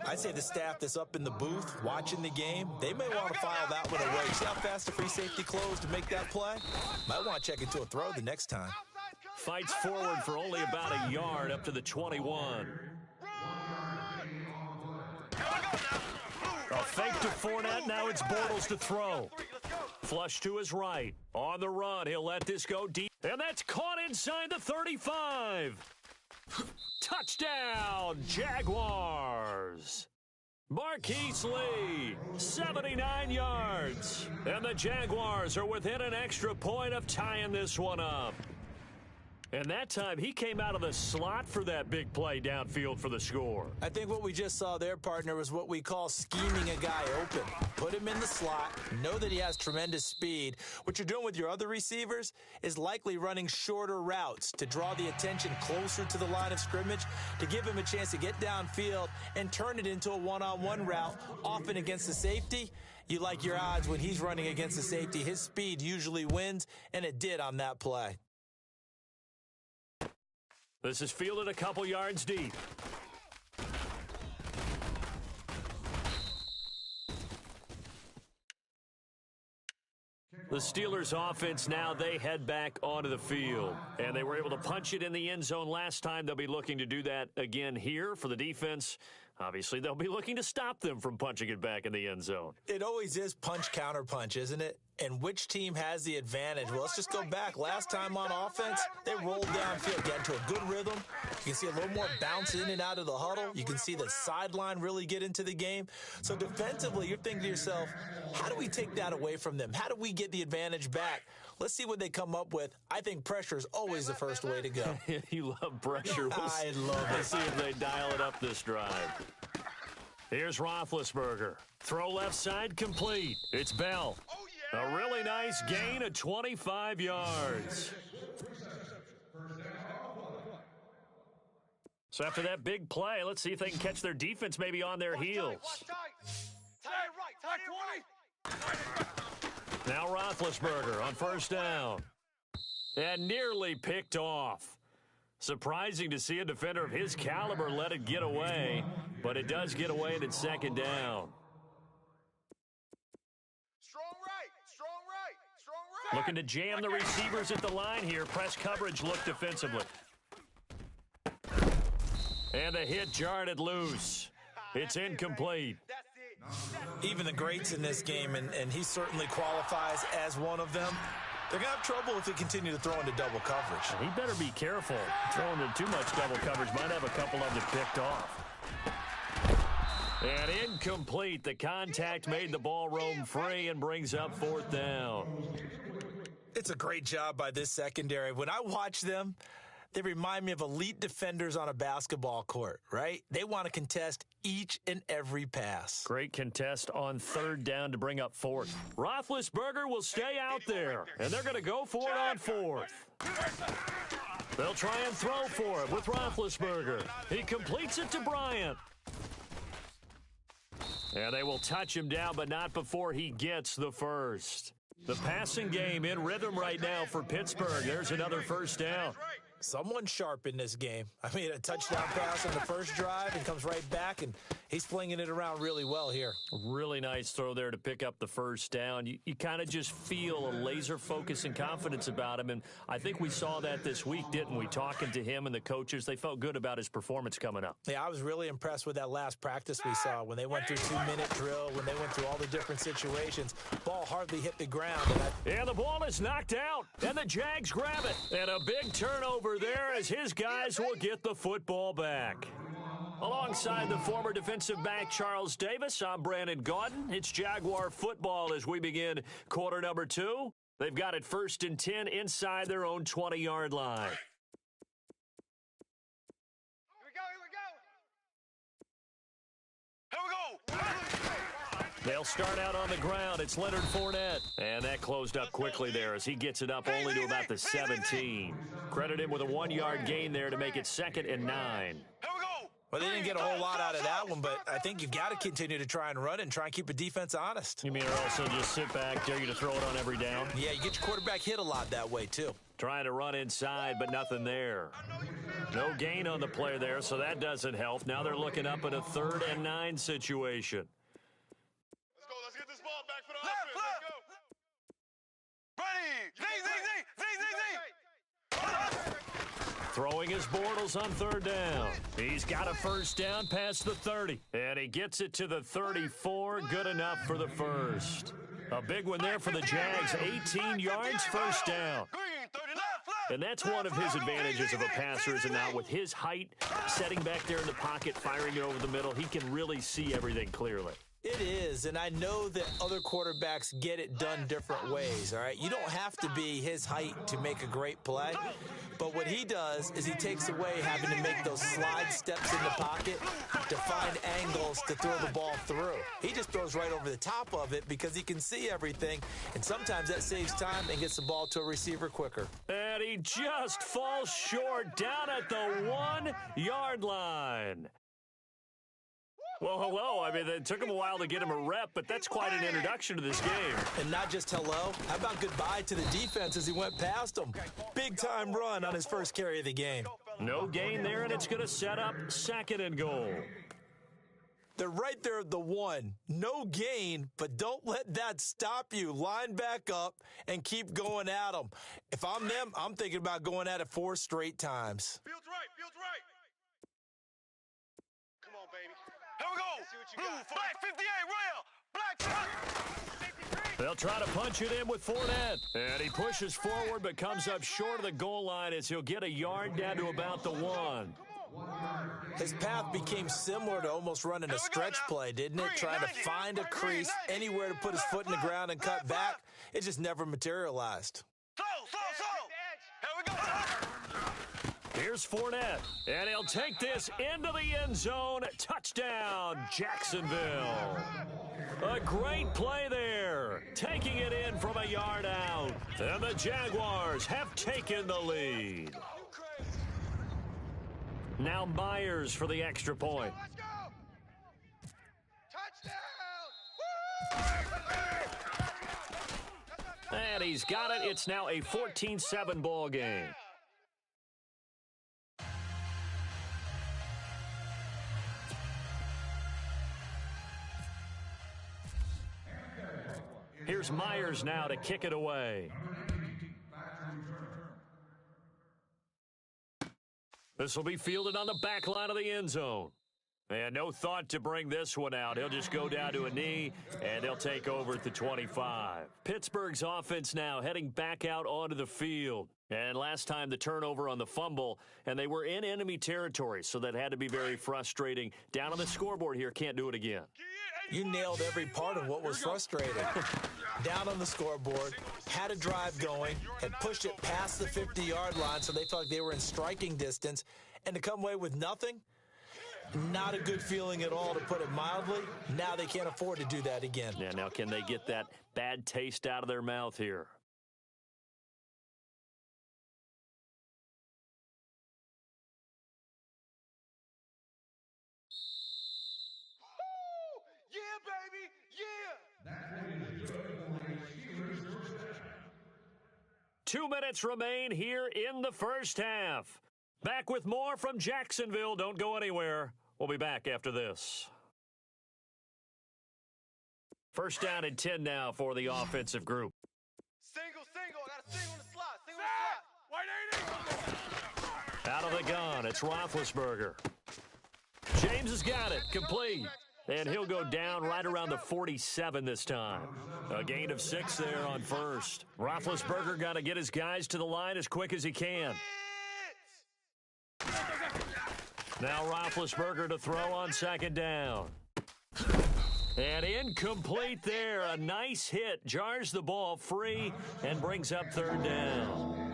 I'd say the staff that's up in the booth watching the game, they may want to file that one away. See how fast the free safety closed to make that play? Might want to check into a throw the next time. Fights forward for only about a yard up to the 21. A fake to Fournette. Now it's Bortles to throw. Flush to his right. On the run. He'll let this go deep. And that's caught inside the 35. Touchdown, Jaguars. Marquise Lee, 79 yards. And the Jaguars are within an extra point of tying this one up. And that time, he came out of the slot for that big play downfield for the score. I think what we just saw there, partner, was what we call scheming a guy open. Put him in the slot, know that he has tremendous speed. What you're doing with your other receivers is likely running shorter routes to draw the attention closer to the line of scrimmage, to give him a chance to get downfield and turn it into a one-on-one route, often against the safety. You like your odds when he's running against the safety. His speed usually wins, and it did on that play. This is fielded a couple yards deep. The Steelers offense now, they head back onto the field. And they were able to punch it in the end zone last time. They'll be looking to do that again here for the defense. Obviously, they'll be looking to stop them from punching it back in the end zone. It always is punch, counter punch, isn't it? And which team has the advantage? Well, let's just go back. Last time on offense, they rolled downfield, get into a good rhythm. You can see a little more bounce in and out of the huddle. You can see the sideline really get into the game. So defensively, you're thinking to yourself, how do we take that away from them? How do we get the advantage back? Let's see what they come up with. I think pressure is always the first way to go. You love pressure. I love it. Let's see if they dial it up this drive. Here's Roethlisberger. Throw left side complete. It's Bell. A really nice gain of 25 yards. So after that big play, let's see if they can catch their defense maybe on their heels. Now Roethlisberger on first down. And nearly picked off. Surprising to see a defender of his caliber let it get away, but it does get away and it's second down. Looking to jam the receivers at the line here. Press coverage look defensively. And a hit jarred it loose. It's incomplete. Even the greats in this game, and he certainly qualifies as one of them, they're going to have trouble if they continue to throw into double coverage. He better be careful. Throwing into too much double coverage might have a couple of them picked off. And incomplete. The contact made the ball roam free and brings up fourth down. It's a great job by this secondary. When I watch them, they remind me of elite defenders on a basketball court, right? They want to contest each and every pass. Great contest on third down to bring up fourth. Roethlisberger will stay out there, and they're going to go for it on fourth. They'll try and throw for it with Roethlisberger. He completes it to Bryant. And they will touch him down, but not before he gets the first. The passing game in rhythm right now for Pittsburgh. There's another first down. Someone sharp in this game. I mean, a touchdown pass on the first drive and comes right back, and he's flinging it around really well here. Really nice throw there to pick up the first down. You kind of just feel a laser focus and confidence about him, and I think we saw that this week, didn't we? Talking to him and the coaches, they felt good about his performance coming up. Yeah, I was really impressed with that last practice we saw when they went through 2-minute drill, when they went through all the different situations. Ball hardly hit the ground. And the ball is knocked out, and the Jags grab it. And a big turnover there as his guys will get the football back. Alongside the former defensive back Charles Davis, I'm Brandon Gaudin. It's Jaguar football as we begin quarter number 2. They've got it 1st and 10 inside their own 20-yard line. They'll start out on the ground. It's Leonard Fournette. And that closed up quickly there as he gets it up only to about the 17. Credit him with a 1-yard gain there to make it 2nd and 9. Well, they didn't get a whole lot out of that one, but I think you've got to continue to try and run and try and keep a defense honest. You mean or also just sit back, dare you to throw it on every down? Yeah, you get your quarterback hit a lot that way, too. Trying to run inside, but nothing there. No gain on the play there, so that doesn't help. Now they're looking up at a 3rd and 9 situation. Let's go. Let's get this ball back for the offense. Let's go. Ready. Zing, zing, zing. Zing, zing, zing. Throwing his Bortles on 3rd down. He's got a first down past the 30. And he gets it to the 34. Good enough for the first. A big one there for the Jags. 18 yards, first down. And that's one of his advantages of a passer, is it not? With his height, setting back there in the pocket, firing it over the middle, he can really see everything clearly. It is, and I know that other quarterbacks get it done different ways, all right? You don't have to be his height to make a great play, but what he does is he takes away having to make those slide steps in the pocket to find angles to throw the ball through. He just throws right over the top of it because he can see everything, and sometimes that saves time and gets the ball to a receiver quicker. And he just falls short down at the 1-yard line. Well, hello. I mean, it took him a while to get him a rep, but that's quite an introduction to this game. And not just hello. How about goodbye to the defense as he went past him? Big-time run on his first carry of the game. No gain there, and it's going to set up 2nd and goal. They're right there at the 1. No gain, but don't let that stop you. Line back up and keep going at them. If I'm them, I'm thinking about going at it 4 straight times. Field's right. Come on, baby. Here we go. Let's see what you got. Black 58, Royal. Black 53. They'll try to punch it in with Fournette. And he pushes forward but comes up short of the goal line as he'll get a yard down to about the 1. His path became similar to almost running a stretch play, didn't it? Trying to find a crease, anywhere to put his foot in the ground and cut back. It just never materialized. Here we go. Here's Fournette, and he'll take this into the end zone. Touchdown, Jacksonville. A great play there, taking it in from a yard out. And the Jaguars have taken the lead. Now Myers for the extra point. Let's go. Touchdown. And he's got it. It's now a 14-7 ball game. Here's Myers now to kick it away. This will be fielded on the back line of the end zone. And no thought to bring this one out. He'll just go down to a knee, and they'll take over at the 25. Pittsburgh's offense now heading back out onto the field. And last time the turnover on the fumble, and they were in enemy territory, so that had to be very frustrating. Down on the scoreboard here, can't do it again. You nailed every part of what was frustrating. Down on the scoreboard, had a drive going, had pushed it past the 50-yard line so they felt like they were in striking distance, and to come away with nothing, not a good feeling at all, to put it mildly. Now they can't afford to do that again. Yeah, now can they get that bad taste out of their mouth here? Yeah, baby. Yeah. 2 minutes remain here in the first half. Back with more from Jacksonville. Don't go anywhere. We'll be back after this. First down and 10 now for the offensive group. Single. I got a single in the slot. White 80. Out of the gun, it's Roethlisberger. James has got it, complete. And he'll go down right around the 47 this time. A gain of 6 there on first. Roethlisberger got to get his guys to the line as quick as he can. Now Roethlisberger to throw on second down. And incomplete there. A nice hit. Jars the ball free and brings up third down.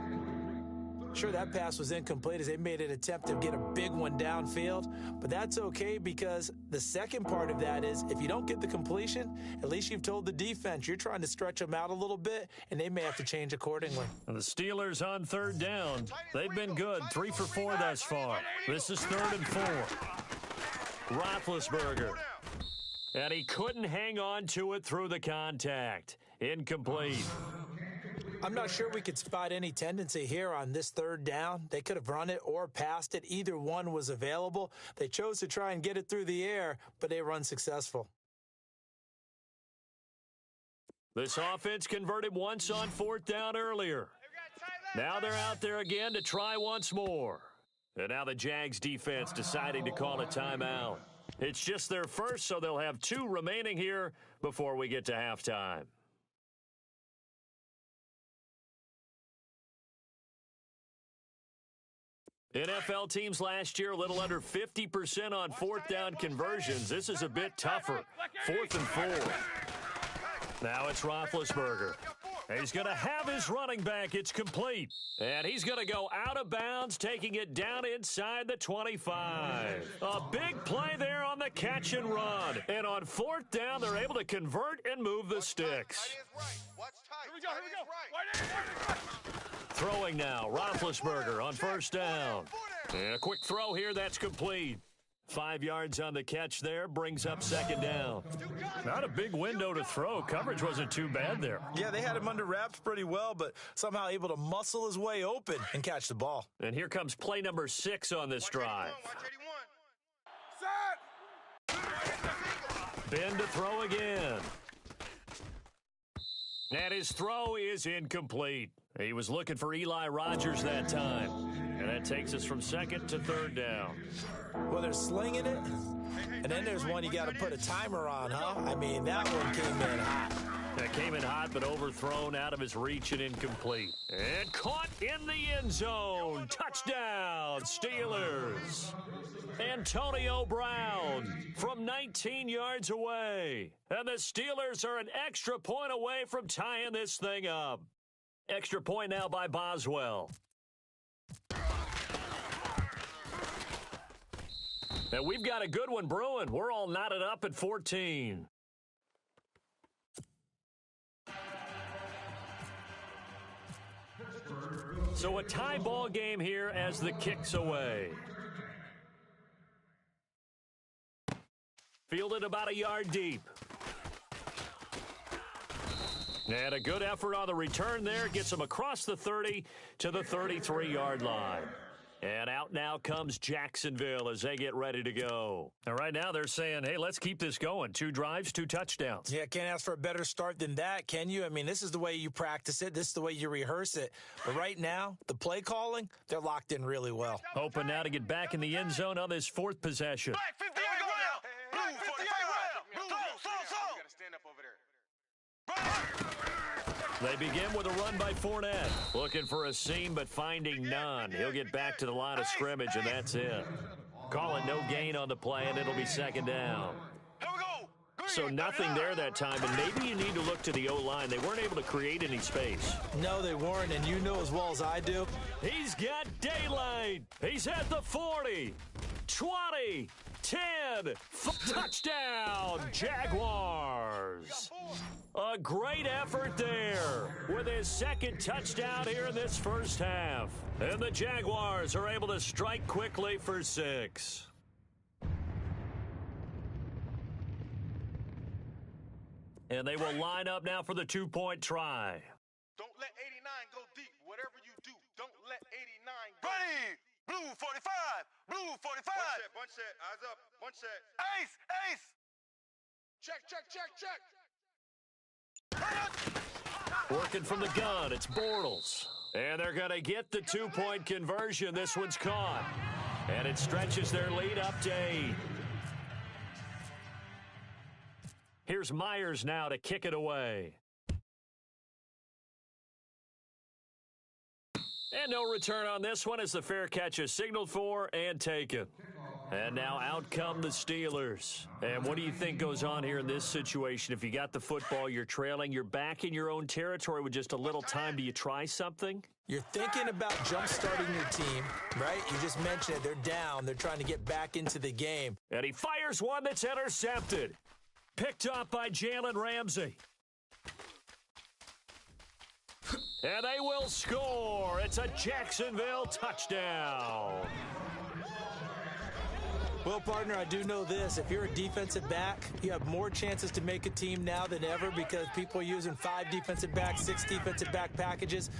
Sure, that pass was incomplete as they made an attempt to get a big one downfield, but that's okay because the second part of that is if you don't get the completion, at least you've told the defense you're trying to stretch them out a little bit, and they may have to change accordingly. And the Steelers on third down. They've been good, 3 for 4 thus far. This is 3rd and 4. Roethlisberger. And he couldn't hang on to it through the contact. Incomplete. I'm not sure we could spot any tendency here on this third down. They could have run it or passed it. Either one was available. They chose to try and get it through the air, but they were unsuccessful. This offense converted once on 4th down earlier. Now they're out there again to try once more. And now the Jags defense deciding to call a timeout. It's just their first, so they'll have 2 remaining here before we get to halftime. NFL teams last year a little under 50% on 4th down conversions. This is a bit tougher. 4th and 4. Now it's Roethlisberger. He's going to have his running back. It's complete. And he's going to go out of bounds, taking it down inside the 25. A big play there on the catch and run. And on 4th down, they're able to convert and move the sticks. Here we go. Throwing now, Roethlisberger on 1st down. And a quick throw here, that's complete. 5 yards on the catch there, brings up second down. Not a big window to throw. Coverage wasn't too bad there. Yeah, they had him under wraps pretty well, but somehow able to muscle his way open and catch the ball. And here comes play number 6 on this drive. Ben to throw again. And his throw is incomplete. He was looking for Eli Rogers that time. And that takes us from second to third down. Well, they're slinging it. And then there's one you got to put a timer on, huh? I mean, that one came in hot. That came in hot, but overthrown out of his reach and incomplete. And caught in the end zone. Touchdown, Steelers. Antonio Brown from 19 yards away. And the Steelers are an extra point away from tying this thing up. Extra point now by Boswell. And we've got a good one brewing. We're all knotted up at 14. So a tie ball game here as the kick's away. Fielded about a yard deep. And a good effort on the return there. Gets him across the 30 to the 33-yard line. And out now comes Jacksonville as they get ready to go. And right now they're saying, hey, let's keep this going. 2 drives, 2 touchdowns. Yeah, can't ask for a better start than that, can you? I mean, this is the way you practice it. This is the way you rehearse it. But right now, the play calling, they're locked in really well. Hoping now to get back in the end zone on this 4th possession. Black 58 round. Black 58 round. Slow. Gotta stand up over there. They begin with a run by Fournette. Looking for a seam, but finding none. He'll get back to the line of scrimmage, and that's it. Calling no gain on the play, and it'll be second down. Here we go. So nothing there that time, and maybe you need to look to the O-line. They weren't able to create any space. No, they weren't, and you know as well as I do. He's got daylight. He's at the 40, 20, 10, touchdown, Jaguars. A great effort there with his second touchdown here in this first half. And the Jaguars are able to strike quickly for 6. And they will line up now for the 2-point try. Don't let 89 go deep. Whatever you do, don't let 89 go deep. Blue 45. Blue 45. Bunch set. Eyes up. Bunch set. Ace. Check. Working from the gun, it's Bortles. And they're going to get the 2-point conversion. This one's caught. And it stretches their lead up to 8. Here's Myers now to kick it away. And no return on this one as the fair catch is signaled for and taken. And now out come the Steelers. And what do you think goes on here in this situation? If you got the football, you're trailing, you're back in your own territory with just a little time. Do you try something? You're thinking about jump-starting your team, right? You just mentioned it. They're down. They're trying to get back into the game. And he fires one that's intercepted. Picked up by Jalen Ramsey. And they will score. It's a Jacksonville touchdown. Well, partner, I do know this. If you're a defensive back, you have more chances to make a team now than ever because people are using 5 defensive backs, 6 defensive back packages.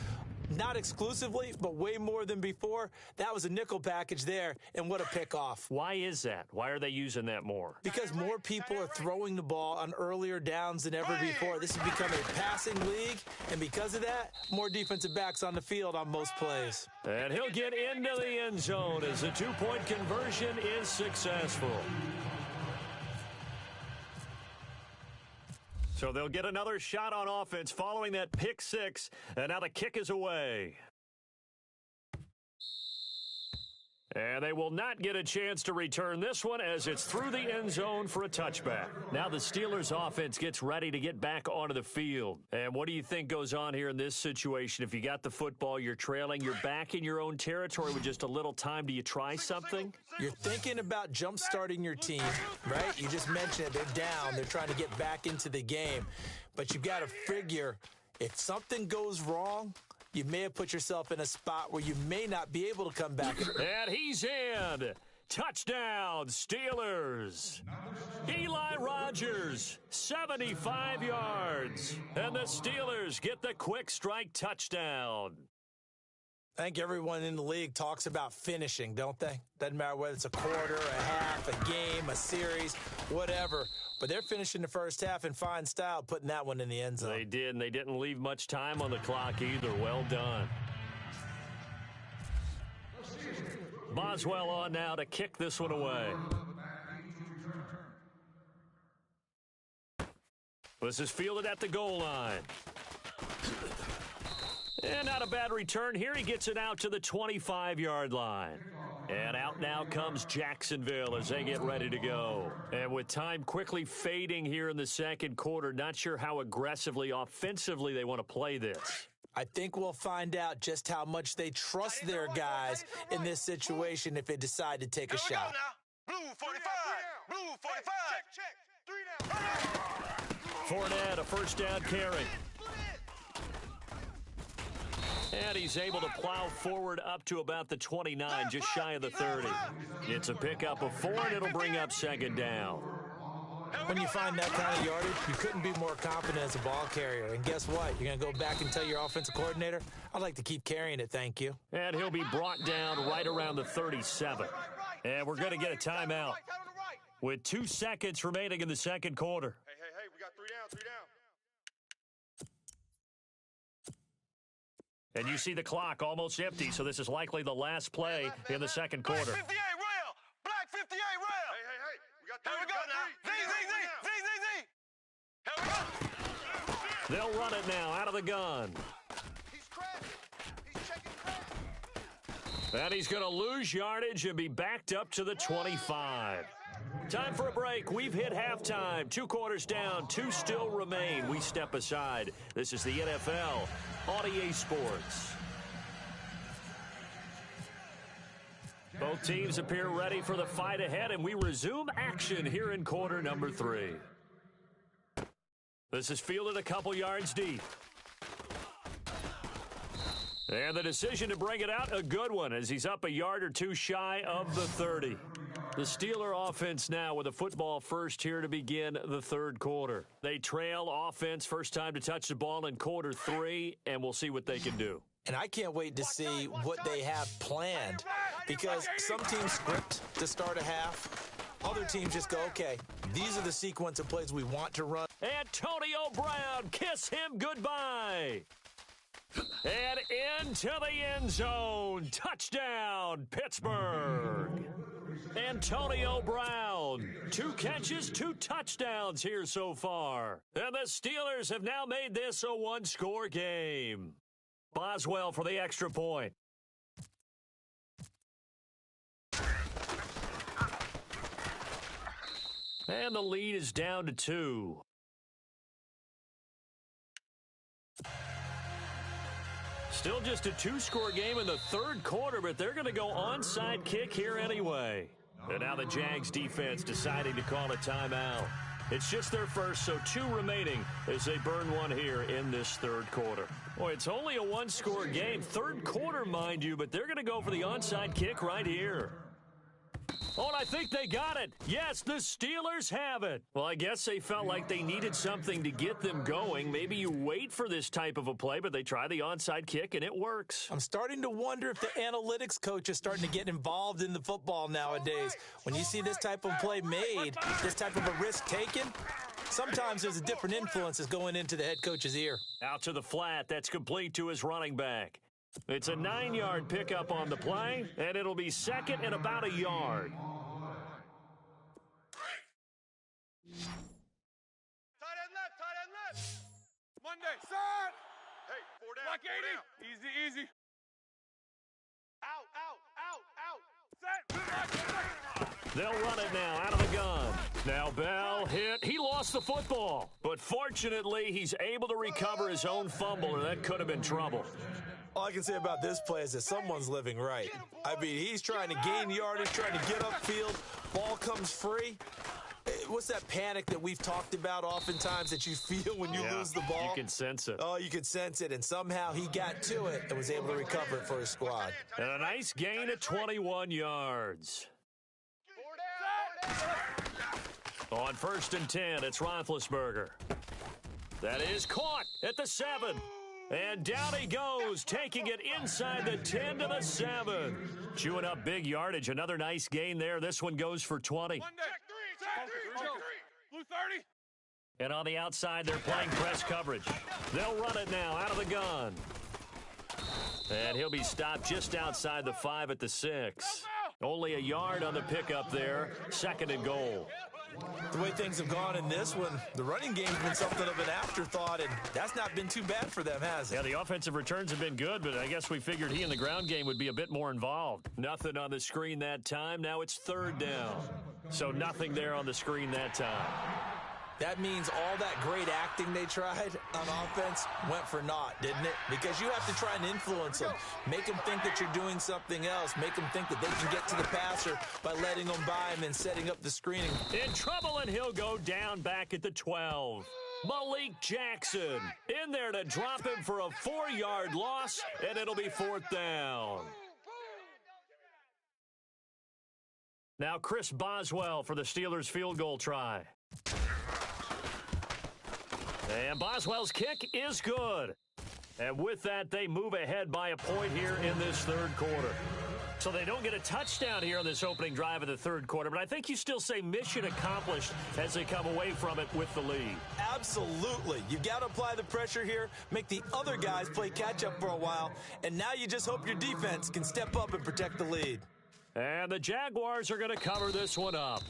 Not exclusively, but way more than before. That was a nickel package there, and what a pickoff. Why is that? Why are they using that more? Because more people are throwing the ball on earlier downs than ever before. This has become a passing league, and because of that, more defensive backs on the field on most plays. And he'll get into the end zone as the 2-point conversion is successful. So they'll get another shot on offense following that pick 6, and now the kick is away. And they will not get a chance to return this one as it's through the end zone for a touchback. Now the Steelers offense gets ready to get back onto the field. And what do you think goes on here in this situation? If you got the football, you're trailing, you're back in your own territory with just a little time. Do you try something? You're thinking about jump-starting your team, right? You just mentioned it. They're down. They're trying to get back into the game. But you've got to figure if something goes wrong, you may have put yourself in a spot where you may not be able to come back. And he's in. Touchdown, Steelers. Eli Rogers, 75 yards. And the Steelers get the quick strike touchdown. I think everyone in the league talks about finishing, don't they? Doesn't matter whether it's a quarter, a half, a game, a series, whatever. But they're finishing the first half in fine style, putting that one in the end zone. They did, and they didn't leave much time on the clock either. Well done. Boswell on now to kick this one away. This is fielded at the goal line. And not a bad return here. He gets it out to the 25-yard line. And out now comes Jacksonville as they get ready to go. And with time quickly fading here in the second quarter, not sure how aggressively, offensively they want to play this. I think we'll find out just how much they trust their guys in this situation if they decide to take a shot. Blue 45. Blue 45. Check. 3 down. Fournette, a first down carry. And he's able to plow forward up to about the 29, just shy of the 30. It's a pickup of 4, and it'll bring up second down. When you find that kind of yardage, you couldn't be more confident as a ball carrier. And guess what? You're going to go back and tell your offensive coordinator, I'd like to keep carrying it, thank you. And he'll be brought down right around the 37. And we're going to get a timeout with 2 seconds remaining in the second quarter. Hey, we got 3 down, 3 down. And you see the clock almost empty, so this is likely the last play in the second quarter. Black 58 rail. Black 58 rail. Hey. We got 3. Here we go now. Z. Here we go. They'll run it now out of the gun. He's crashing. He's checking crash. And he's going to lose yardage and be backed up to the 25. Time for a break. We've hit halftime. 2 quarters down. 2 still remain. We step aside. This is the NFL on EA Sports. Both teams appear ready for the fight ahead, and we resume action here in quarter number 3. This is fielded a couple yards deep. And the decision to bring it out, a good one, as he's up a yard or 2 shy of the 30. The Steeler offense now with a football first here to begin the third quarter. They trail offense, first time to touch the ball in quarter 3, and we'll see what they can do. And I can't wait to see what they have planned, because some teams script to start a half. Other teams just go, okay, these are the sequence of plays we want to run. Antonio Brown, kiss him goodbye. And into the end zone. Touchdown, Pittsburgh. Antonio Brown, 2 catches, 2 touchdowns here so far. And the Steelers have now made this a 1-score game. Boswell for the extra point. And the lead is down to 2. Still just a 2-score game in the third quarter, but they're going to go onside kick here anyway. And now the Jags defense deciding to call a timeout. It's just their first, so 2 remaining as they burn 1 here in this third quarter. Boy, it's only a 1-score game. Third quarter, mind you, but they're going to go for the onside kick right here. Oh, and I think they got it. Yes, the Steelers have it. Well, I guess they felt like they needed something to get them going. Maybe you wait for this type of a play, but they try the onside kick, and it works. I'm starting to wonder if the analytics coach is starting to get involved in the football nowadays. When you see this type of play made, this type of a risk taken, sometimes there's a different influence that's going into the head coach's ear. Out to the flat. That's complete to his running back. It's a 9-yard pickup on the play, and it'll be second and about a yard. Tight end left. Monday. Set. Hey, 4 down. Block 4 80. down. Easy. Out. Set. They'll run it now out of the gun. Now Bell hit. He lost the football. But fortunately, he's able to recover his own fumble, or that could have been trouble. All I can say about this play is that someone's living right. I mean, he's trying to gain yardage, trying to get upfield. Ball comes free. What's that panic that we've talked about oftentimes that you feel when you lose the ball? You can sense it. Oh, you can sense it. And somehow he got to it and was able to recover it for his squad. And a nice gain of 21 yards. On 1st and 10, it's Roethlisberger. That is caught at the 7. And down he goes, taking it inside the 10 to the 7. Chewing up big yardage. Another nice gain there. This one goes for 20. Check three. Blue 30. And on the outside, they're playing press coverage. They'll run it now out of the gun. And he'll be stopped just outside the 5 at the 6. Only a yard on the pickup there. 2nd and goal. The way things have gone in this one, the running game's been something of an afterthought, and that's not been too bad for them, has it? Yeah, the offensive returns have been good, but I guess we figured he in the ground game would be a bit more involved. Nothing on the screen that time. Now it's 3rd down. So nothing there on the screen that time. That means all that great acting they tried on offense went for naught, didn't it? Because you have to try and influence them. Make them think that you're doing something else. Make them think that they can get to the passer by letting them by him and setting up the screening. In trouble, and he'll go down back at the 12. Malik Jackson in there to drop him for a 4-yard loss, and it'll be 4th down. Now Chris Boswell for the Steelers field goal try. And Boswell's kick is good. And with that, they move ahead by a point here in this 3rd quarter. So they don't get a touchdown here on this opening drive of the 3rd quarter, but I think you still say mission accomplished as they come away from it with the lead. Absolutely. You've got to apply the pressure here, make the other guys play catch-up for a while, and now you just hope your defense can step up and protect the lead. And the Jaguars are going to cover this one up.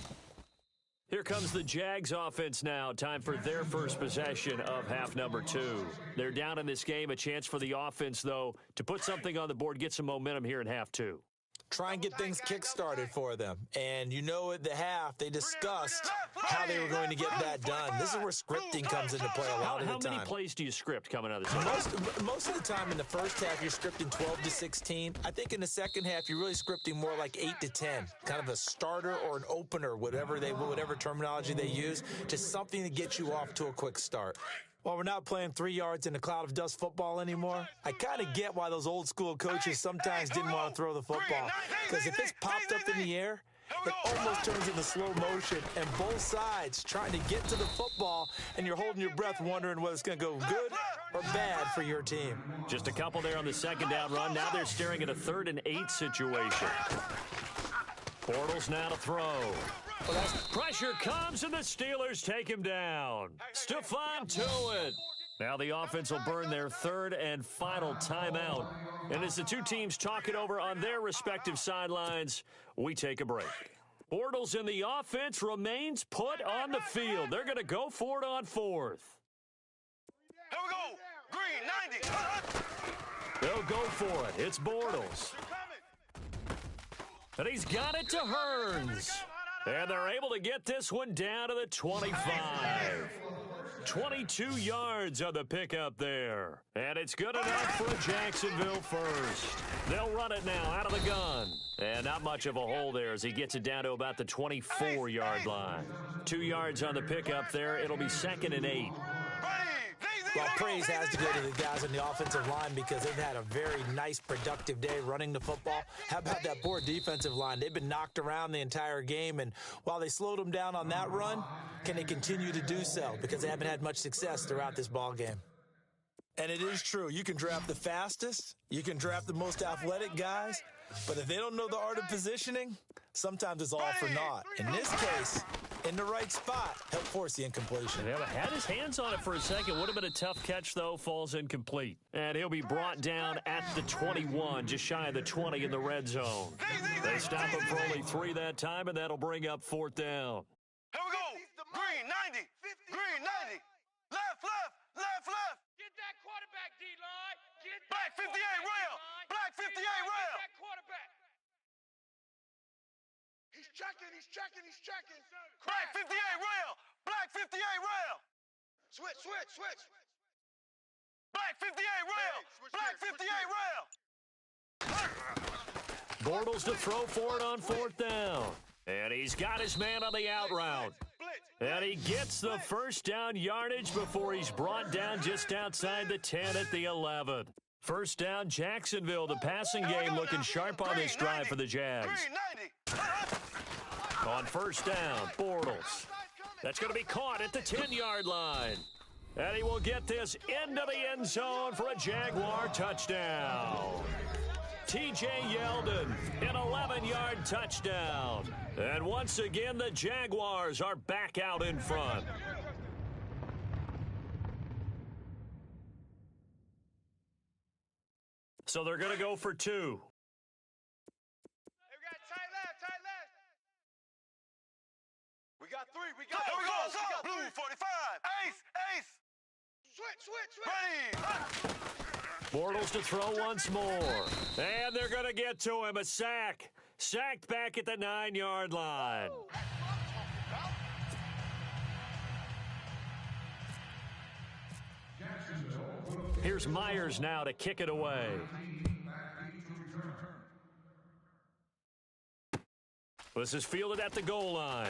Here comes the Jags offense now. Time for their first possession of half number 2. They're down in this game. A chance for the offense, though, to put something on the board, get some momentum here in half 2. Try and get things kick-started for them. And you know at the half, they discussed how they were going to get that done. This is where scripting comes into play a lot of the time. How many plays do you script coming out of this? Most of the time in the first half, you're scripting 12 to 16. I think in the second half, you're really scripting more like 8 to 10. Kind of a starter or an opener, whatever terminology they use, just something to get you off to a quick start. While we're not playing 3 yards in a cloud of dust football anymore, I kind of get why those old school coaches sometimes didn't want to throw the football. Because if it's popped up in the air, it almost turns into slow motion, and both sides trying to get to the football, and you're holding your breath wondering whether it's going to go good or bad for your team. Just a couple there on the 2nd down run. Now they're staring at a 3rd and 8 situation. Bortles now to throw. Pressure comes, and the Steelers take him down. Stephon Tuitt. Now the offense will burn their 3rd and final timeout. And as the two teams talk it over on their respective sidelines, we take a break. Bortles in the offense remains put on the field. They're going to go for it on 4th. Here we go. Green, 90. They'll go for it. It's Bortles. And he's got it to Hearns. And they're able to get this one down to the 25. 22 yards on the pickup there. And it's good enough for a Jacksonville first. They'll run it now out of the gun. And not much of a hole there as he gets it down to about the 24-yard line. 2 yards on the pickup there. It'll be 2nd and 8. Well, praise has to go to the guys on the offensive line because they've had a very nice, productive day running the football. How about that poor defensive line? They've been knocked around the entire game, and while they slowed them down on that run, can they continue to do so? Because they haven't had much success throughout this ball game. And it is true. You can draft the fastest. You can draft the most athletic guys. But if they don't know the art of positioning, sometimes it's all for naught. In this case, in the right spot, he'll force the incompletion. Yeah, had his hands on it for a second. Would have been a tough catch, though. Falls incomplete. And he'll be brought down at the 21, just shy of the 20 in the red zone. They stop him for only 3 that time, and that'll bring up 4th down. Here we go. Green, 90. Green, 90. Left. Get that quarterback, D-line. Black 58 rail. Black 58 rail. Get that quarterback. He's checking. Black 58 rail. Black 58 rail. Switch. Black 58 rail. Black 58 rail. Bortles to throw for it on 4th down. And he's got his man on the out route. And he gets the first down yardage before he's brought down just outside the 10 at the 11. First down, Jacksonville. The passing game looking sharp on this drive for the Jags. On 1st down, Bortles. That's going to be caught at the 10-yard line. And he will get this into the end zone for a Jaguar touchdown. T.J. Yeldon, an 11-yard touchdown. And once again, the Jaguars are back out in front. So they're going to go for 2. Hey, we got tight left. We got 3. We got 3. We got blue 45. Ace. Switch. Ready. Bortles to throw once more. And they're going to get to him. A sack. Sacked back at the 9-yard line. Here's Myers now to kick it away. This is fielded at the goal line.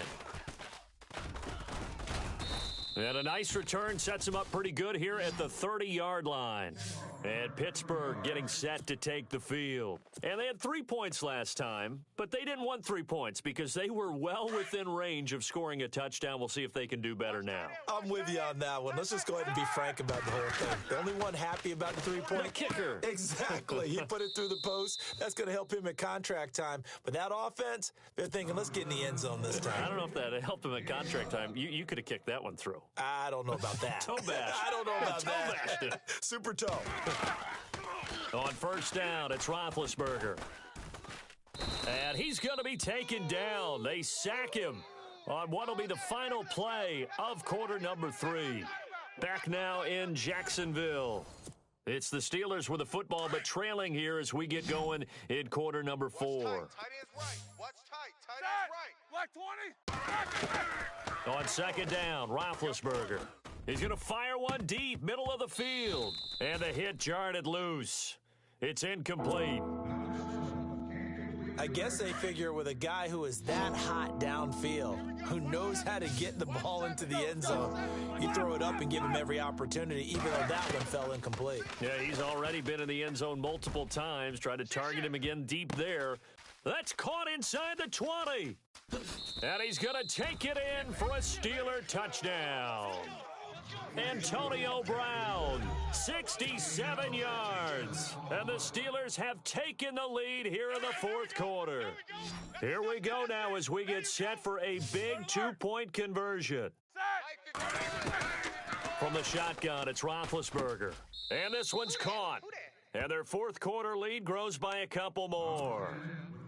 And a nice return sets him up pretty good here at the 30-yard line. And Pittsburgh getting set to take the field. And they had 3 points last time, but they didn't want 3 points because they were well within range of scoring a touchdown. We'll see if they can do better now. I'm with you on that one. Let's just go ahead and be frank about the whole thing. The only one happy about the 3-point The kicker. Exactly. He put it through the post. That's going to help him at contract time. But that offense, they're thinking, let's get in the end zone this time. I don't know if that helped him at contract time. You could have kicked that one through. I don't know about that. Toe bash. I don't know about that. Toe bashed it. Super toe. On first down, it's Roethlisberger. And he's going to be taken down. They sack him on what will be the final play of quarter number 3. Back now in Jacksonville. It's the Steelers with the football, but trailing here as we get going in quarter number 4. Tight end's right. What's tight? Tight end's right. Black 20. On second down, Roethlisberger. He's going to fire one deep, middle of the field. And the hit jarred it loose. It's incomplete. I guess they figure with a guy who is that hot downfield, who knows how to get the ball into the end zone, you throw it up and give him every opportunity, even though that one fell incomplete. Yeah, he's already been in the end zone multiple times. Tried to target him again deep there. That's caught inside the 20. And he's going to take it in for a Steeler touchdown. Antonio Brown, 67 yards. And the Steelers have taken the lead here in the fourth quarter. Here we go now as we get set for a big 2-point conversion. From the shotgun, it's Roethlisberger. And this one's caught. And their fourth quarter lead grows by a couple more.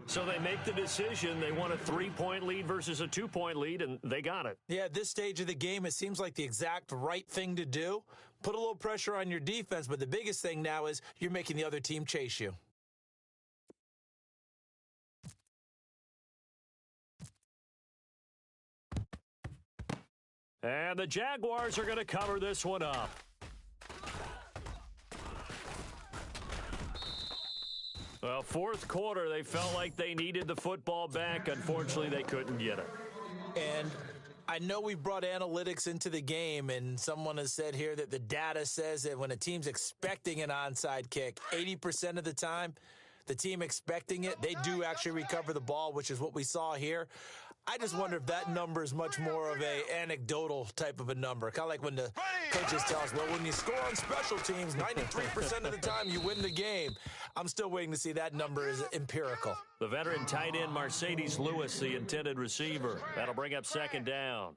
So they make the decision. They want a 3-point lead versus a 2-point lead, and they got it. Yeah, at this stage of the game, it seems like the exact right thing to do. Put a little pressure on your defense, but the biggest thing now is you're making the other team chase you. And the Jaguars are going to cover this one up. Well, fourth quarter, they felt like they needed the football back. Unfortunately, they couldn't get it. And I know we brought analytics into the game, and someone has said here that the data says that when a team's expecting an onside kick, 80% of the time, the team expecting it, they do actually recover the ball, which is what we saw here. I just wonder if that number is much more of a anecdotal type of a number. Kind of like when the coaches tell us, well, when you score on special teams, 93% of the time you win the game. I'm still waiting to see that number is empirical. The veteran tight end Mercedes Lewis, the intended receiver. That'll bring up second down.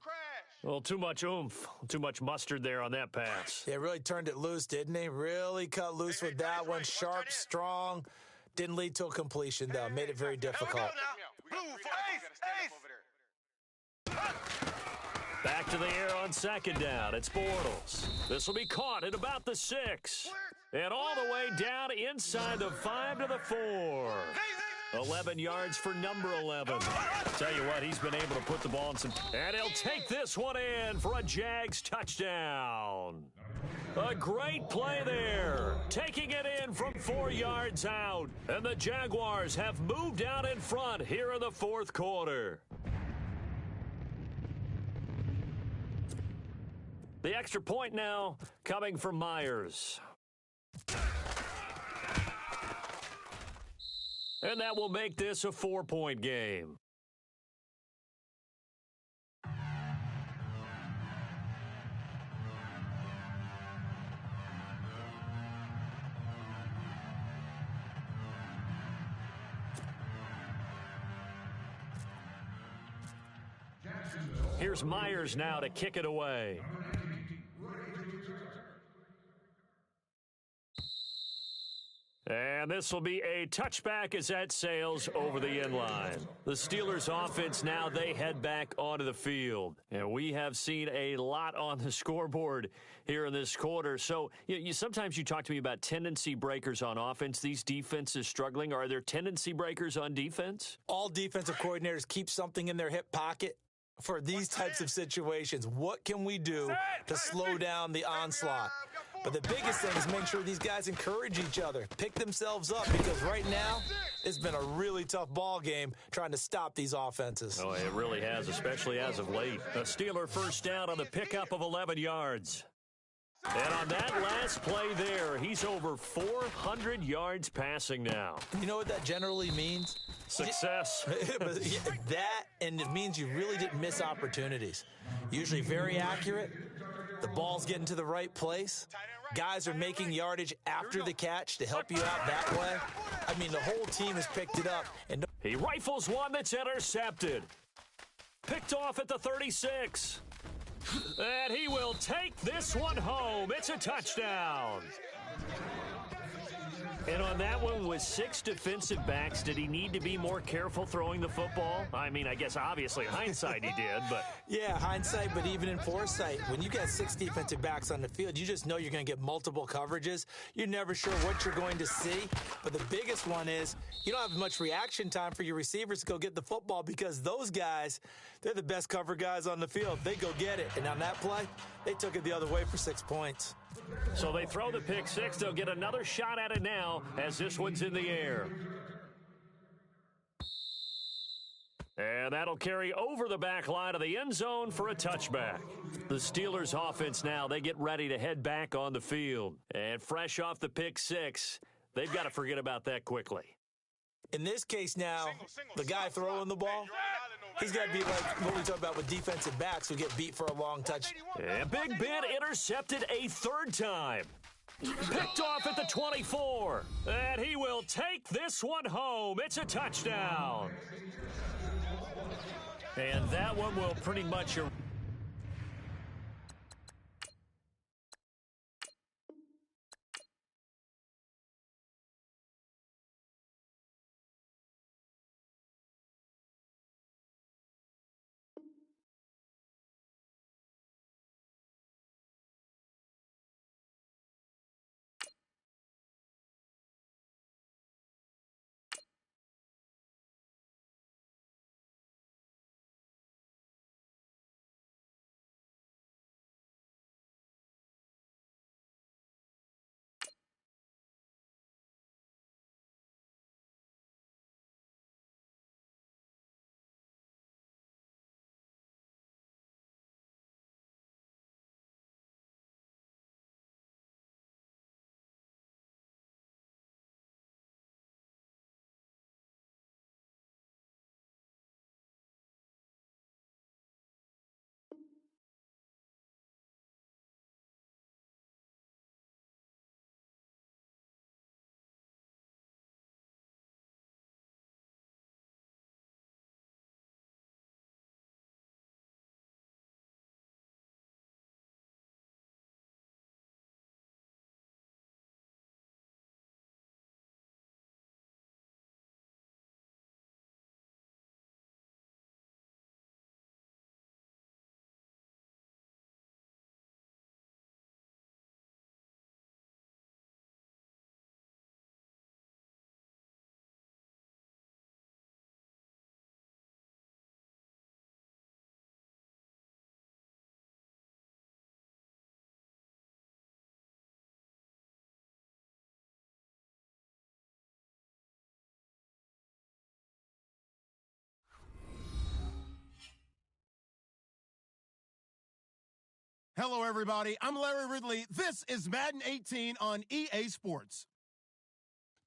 Well, too much oomph, too much mustard there on that pass. Yeah, really turned it loose, didn't he? Really cut loose with that one. Sharp, strong. Didn't lead to a completion, though. Made it very difficult. Back to the air on second down. It's Bortles. This will be caught at about the 6. And all the way down inside the 5 to the 4. 11 yards for number 11. Tell you what, he's been able to put the ball in some... And he'll take this one in for a Jags touchdown. A great play there. Taking it in from 4 yards out. And the Jaguars have moved out in front here in the fourth quarter. The extra point now coming from Myers. And that will make this a 4-point game. Here's Myers now to kick it away. And this will be a touchback as that sails over the end line. The Steelers offense now, they head back onto the field. And we have seen a lot on the scoreboard here in this quarter. So sometimes you talk to me about tendency breakers on offense. These defenses struggling. Are there tendency breakers on defense? All defensive coordinators keep something in their hip pocket for these types of situations. What can we do to slow down the onslaught? But the biggest thing is make sure these guys encourage each other, pick themselves up, because right now it's been a really tough ball game trying to stop these offenses. Oh, it really has, especially as of late. A Steeler first down on the pickup of 11 yards. And on that last play there, he's over 400 yards passing now. You know what that generally means? Success. That, and it means you really didn't miss opportunities. Usually very accurate. The ball's getting to the right place. Guys are making yardage after the catch to help you out that way. I mean, the whole team has picked it up. And he rifles one that's intercepted. Picked off at the 36. And he will take this one home. It's a touchdown. And on that one, with 6 defensive backs, did he need to be more careful throwing the football? I mean, I guess obviously in hindsight he did, but... Yeah, hindsight, but even in foresight, when you got 6 defensive backs on the field, you just know you're going to get multiple coverages. You're never sure what you're going to see. But the biggest one is you don't have much reaction time for your receivers to go get the football, because those guys, they're the best cover guys on the field. They go get it. And on that play, they took it the other way for 6 points. So they throw the pick six. They'll get another shot at it now as this one's in the air. And that'll carry over the back line of the end zone for a touchback. The Steelers offense now, they get ready to head back on the field. And fresh off the pick six, they've got to forget about that quickly. In this case now, the guy throwing the ball, he's got to be like what we talk about with defensive backs who get beat for a long touch. And Big Ben intercepted a third time. Picked off at the 24. And he will take this one home. It's a touchdown. And that one will pretty much... Hello, everybody. I'm Larry Ridley. This is Madden 18 on EA Sports.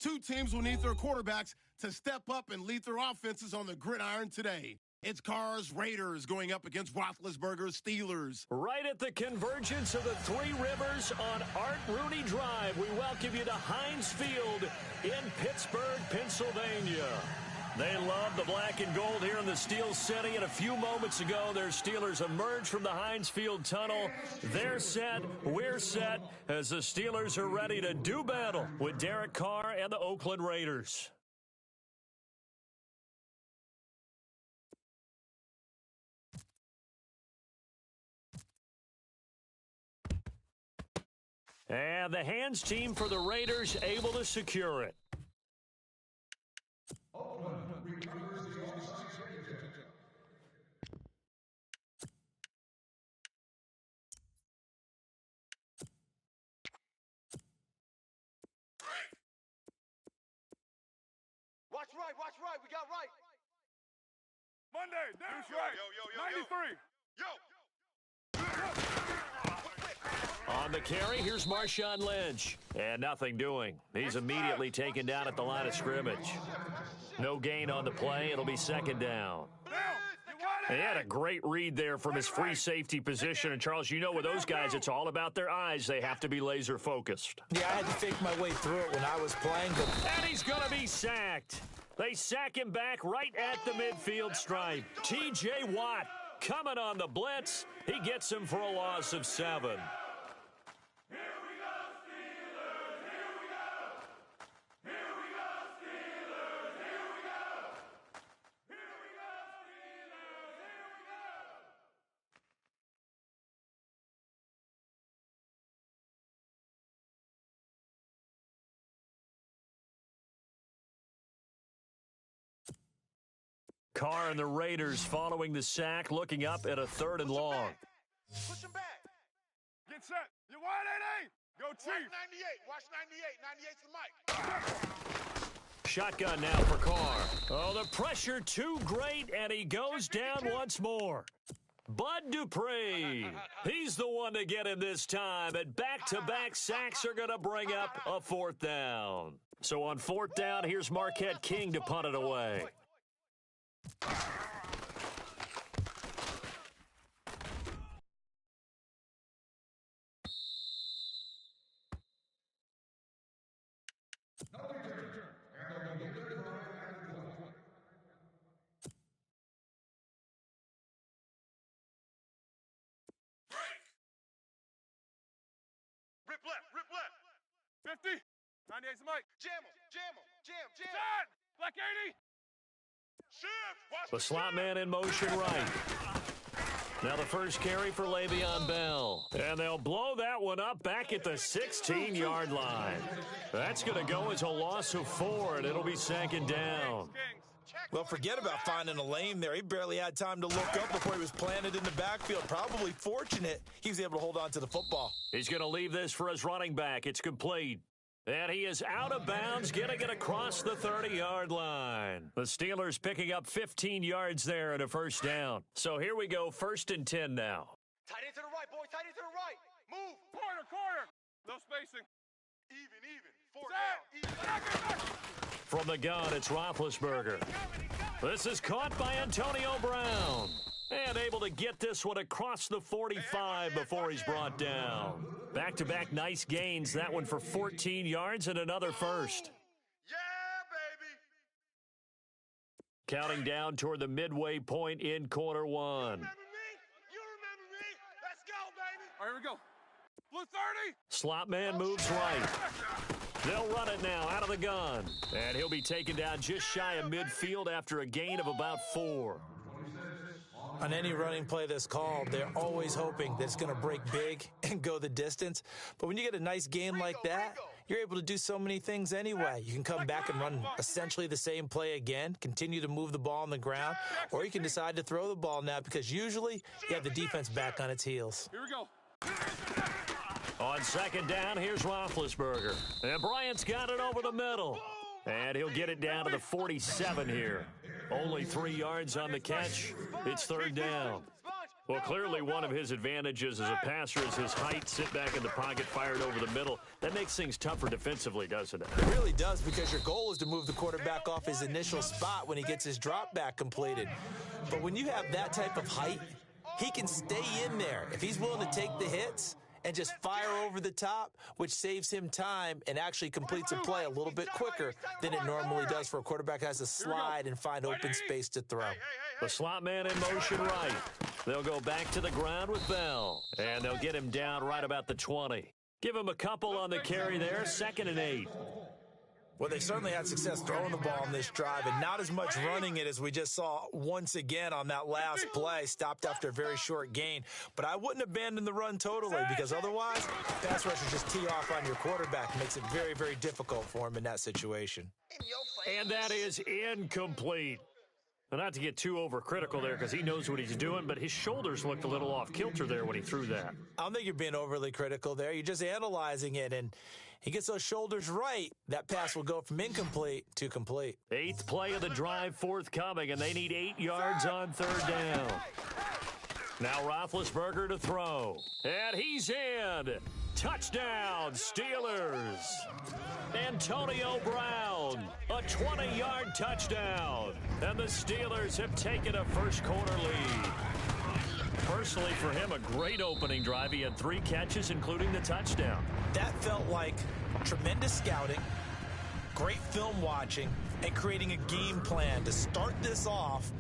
2 teams will need their quarterbacks to step up and lead their offenses on the gridiron today. It's Carr's Raiders going up against Roethlisberger's Steelers. Right at the convergence of the Three Rivers on Art Rooney Drive, we welcome you to Heinz Field in Pittsburgh, Pennsylvania. They love the black and gold here in the Steel City. And a few moments ago, their Steelers emerged from the Heinz Field tunnel. They're set. We're set as the Steelers are ready to do battle with Derek Carr and the Oakland Raiders. And the hands team for the Raiders able to secure it. Watch right. We got right. Monday, that's right. Yo. On the carry, here's Marshawn Lynch. And nothing doing. He's immediately taken down at the line of scrimmage. No gain on the play. It'll be second down. He had a great read there from his free safety position. And, Charles, you know with those guys, it's all about their eyes. They have to be laser focused. Yeah, I had to fake my way through it when I was playing. And he's going to be sacked. They sack him back right at the midfield stripe. T.J. Watt coming on the blitz. He gets him for a loss of 7. Carr and the Raiders following the sack, looking up at a 3rd and long. Push him back. Get set. You wide 88. Go Chief. Watch 98. 98's the mic. Shotgun now for Carr. Oh, the pressure too great, and he goes down once more. Bud Dupree. He's the one to get him this time, and back-to-back sacks are going to bring up a 4th down. So on 4th down, here's Marquette King to punt it away. Rip left. 50. 98's the mic. Jam. Set. Black 80. Shift. The slot man in motion right. Now the first carry for Le'Veon Bell. And they'll blow that one up back at the 16-yard line. That's going to go as a loss of 4, and it'll be 2nd down. Well, forget about finding a lane there. He barely had time to look up before he was planted in the backfield. Probably fortunate he was able to hold on to the football. He's going to leave this for his running back. It's complete. And he is out of bounds, getting it across the 30-yard line. The Steelers picking up 15 yards there and a 1st down. So here we go, 1st and 10 now. Tight end to the right, boy. Tight end to the right. Move. Corner. No spacing. Even. 4 down. Even. From the gun, it's Roethlisberger. This is caught by Antonio Brown. And able to get this one across the 45 before he's brought down. Back-to-back nice gains. That one for 14 yards and another 1st. Yeah, baby. Counting down toward the midway point in quarter 1. You remember me? Let's go, baby. All right, here we go. Blue 30. Slot man moves right. They'll run it now out of the gun. And he'll be taken down just shy of midfield after a gain of about 4. On any running play that's called, they're always hoping that it's going to break big and go the distance. But when you get a nice game like that, you're able to do so many things anyway. You can come back and run essentially the same play again, continue to move the ball on the ground, or you can decide to throw the ball now because usually you have the defense back on its heels. Here we go. On 2nd down, here's Roethlisberger. And Bryant's got it over the middle. And he'll get it down to the 47 here. Only 3 yards on the catch. It's 3rd down. Well, clearly one of his advantages as a passer is his height. Sit back in the pocket, fired over the middle. That makes things tougher defensively, doesn't it? It really does, because your goal is to move the quarterback off his initial spot when he gets his drop back completed. But when you have that type of height, he can stay in there. If he's willing to take the hits and just fire over the top, which saves him time and actually completes a play a little bit quicker than it normally does for a quarterback that has to slide and find open space to throw. The slot man in motion right. They'll go back to the ground with Bell, and they'll get him down right about the 20. Give him a couple on the carry there, 2nd and 8. Well, they certainly had success throwing the ball on this drive and not as much running it as we just saw once again on that last play, stopped after a very short gain. But I wouldn't abandon the run totally because otherwise, pass rushers just tee off on your quarterback. Makes it very, very difficult for him in that situation. And that is incomplete. Well, not to get too overcritical there because he knows what he's doing, but his shoulders looked a little off kilter there when he threw that. I don't think you're being overly critical there. You're just analyzing it, and he gets those shoulders right. That pass will go from incomplete to complete. 8th play of the drive forthcoming, and they need 8 yards on 3rd down. Now Roethlisberger to throw, and he's in. Touchdown, Steelers. Antonio Brown, a 20-yard touchdown. And the Steelers have taken a first-quarter lead. Personally, for him, a great opening drive. He had 3 catches, including the touchdown. That felt like tremendous scouting, great film watching, and creating a game plan to start this off,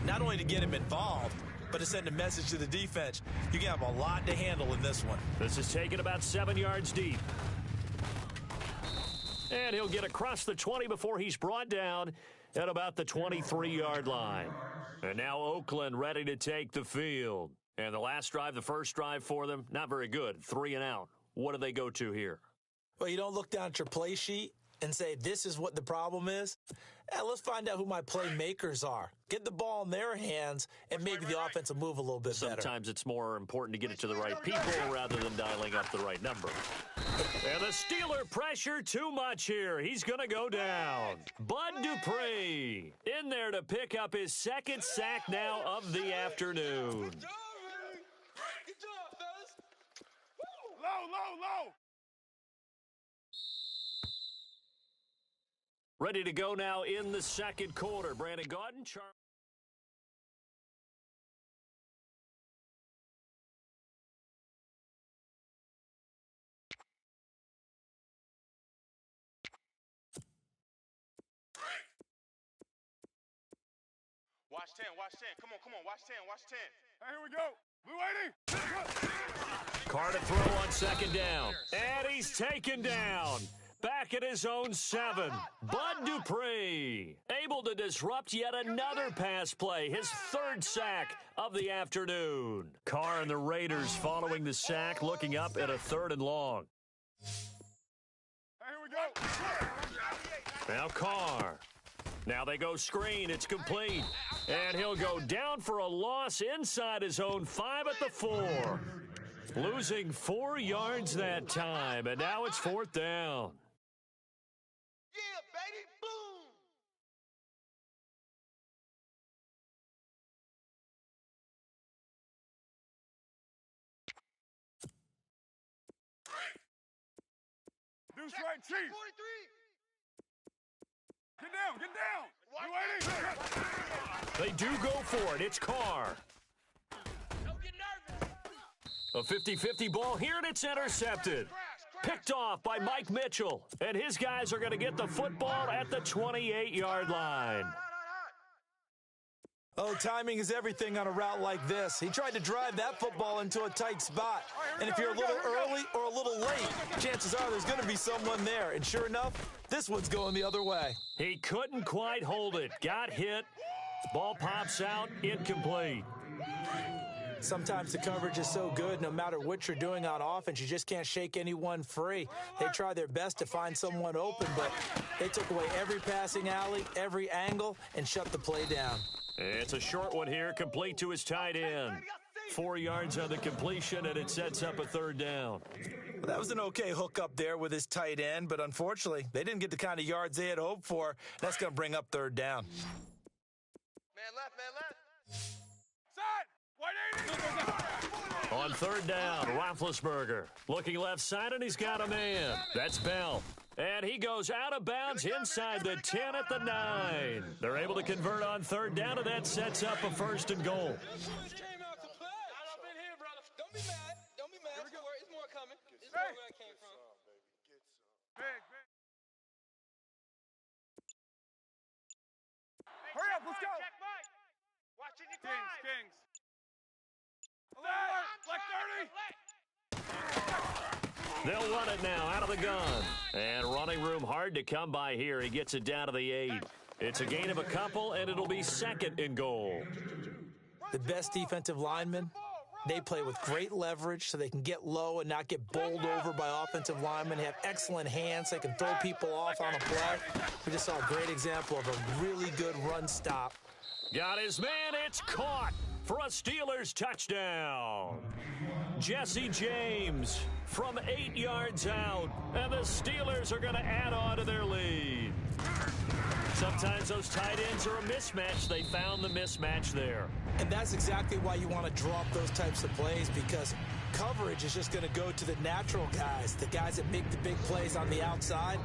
not only to get him involved, but to send a message to the defense. You can have a lot to handle in this one. This is taken about 7 yards deep. And he'll get across the 20 before he's brought down at about the 23-yard line. And now Oakland ready to take the field. And the last drive, the first drive for them, not very good. 3 and out. What do they go to here? Well, you don't look down at your play sheet and say, this is what the problem is. Let's find out who my playmakers are. Get the ball in their hands, and maybe the offense will move a little bit better. Sometimes it's more important to get it to the right people rather than dialing up the right number. And the Steeler pressure too much here. He's going to go down. Bud Dupree in there to pick up his 2nd sack now of the afternoon. Good job, fellas. Low. Ready to go now in the 2nd quarter. Brandon Gaudin, Watch 10, watch 10. Come on, watch 10, watch 10. Hey, here we go. Blue 80. Carr to throw on 2nd down. And he's taken down. Back at his own 7. Bud Dupree able to disrupt yet another pass play. His 3rd sack of the afternoon. Carr and the Raiders following the sack, looking up at a 3rd and long. Hey, here we go. Now Carr. Now they go screen. It's complete. And he'll go down for a loss inside his own 5 at the 4. Losing 4 yards that time. And now it's 4th down. Yeah, baby, boom! Deuce right, Chief. 43. Get down. Blue 80. They do go for it. It's Carr. Don't get nervous. A 50-50 ball here, and it's intercepted. Picked off by Mike Mitchell. And his guys are going to get the football at the 28-yard line. Oh, timing is everything on a route like this. He tried to drive that football into a tight spot. And if you're a little early or a little late, chances are there's going to be someone there. And sure enough, this one's going the other way. He couldn't quite hold it. Got hit. Ball pops out. Incomplete. Sometimes the coverage is so good, no matter what you're doing on offense, you just can't shake anyone free. They try their best to find someone open, but they took away every passing alley, every angle, and shut the play down. It's a short one here, complete to his tight end. 4 yards on the completion, and it sets up a 3rd down. Well, that was an okay hook up there with his tight end, but unfortunately, they didn't get the kind of yards they had hoped for. That's going to bring up 3rd down. Man left. Side. 180. On 3rd down, Roethlisberger looking left side, and he's got a man. That's Bell. And he goes out of bounds inside the 10 at the 9. They're able to convert on 3rd down, and that sets up a 1st and goal. Don't be mad. It's more coming. They'll run it now out of the gun. And running room hard to come by here. He gets it down to the 8. It's a gain of a couple, and it'll be second and goal. The best defensive linemen, they play with great leverage so they can get low and not get bowled over by offensive linemen. They have excellent hands. They can throw people off on a play. We just saw a great example of a really good run stop. Got his man. It's caught for a Steelers touchdown. Jesse James from 8 yards out, and the Steelers are going to add on to their lead. Sometimes those tight ends are a mismatch. They found the mismatch there. And that's exactly why you want to draw up those types of plays, because coverage is just going to go to the natural guys, the guys that make the big plays on the outside.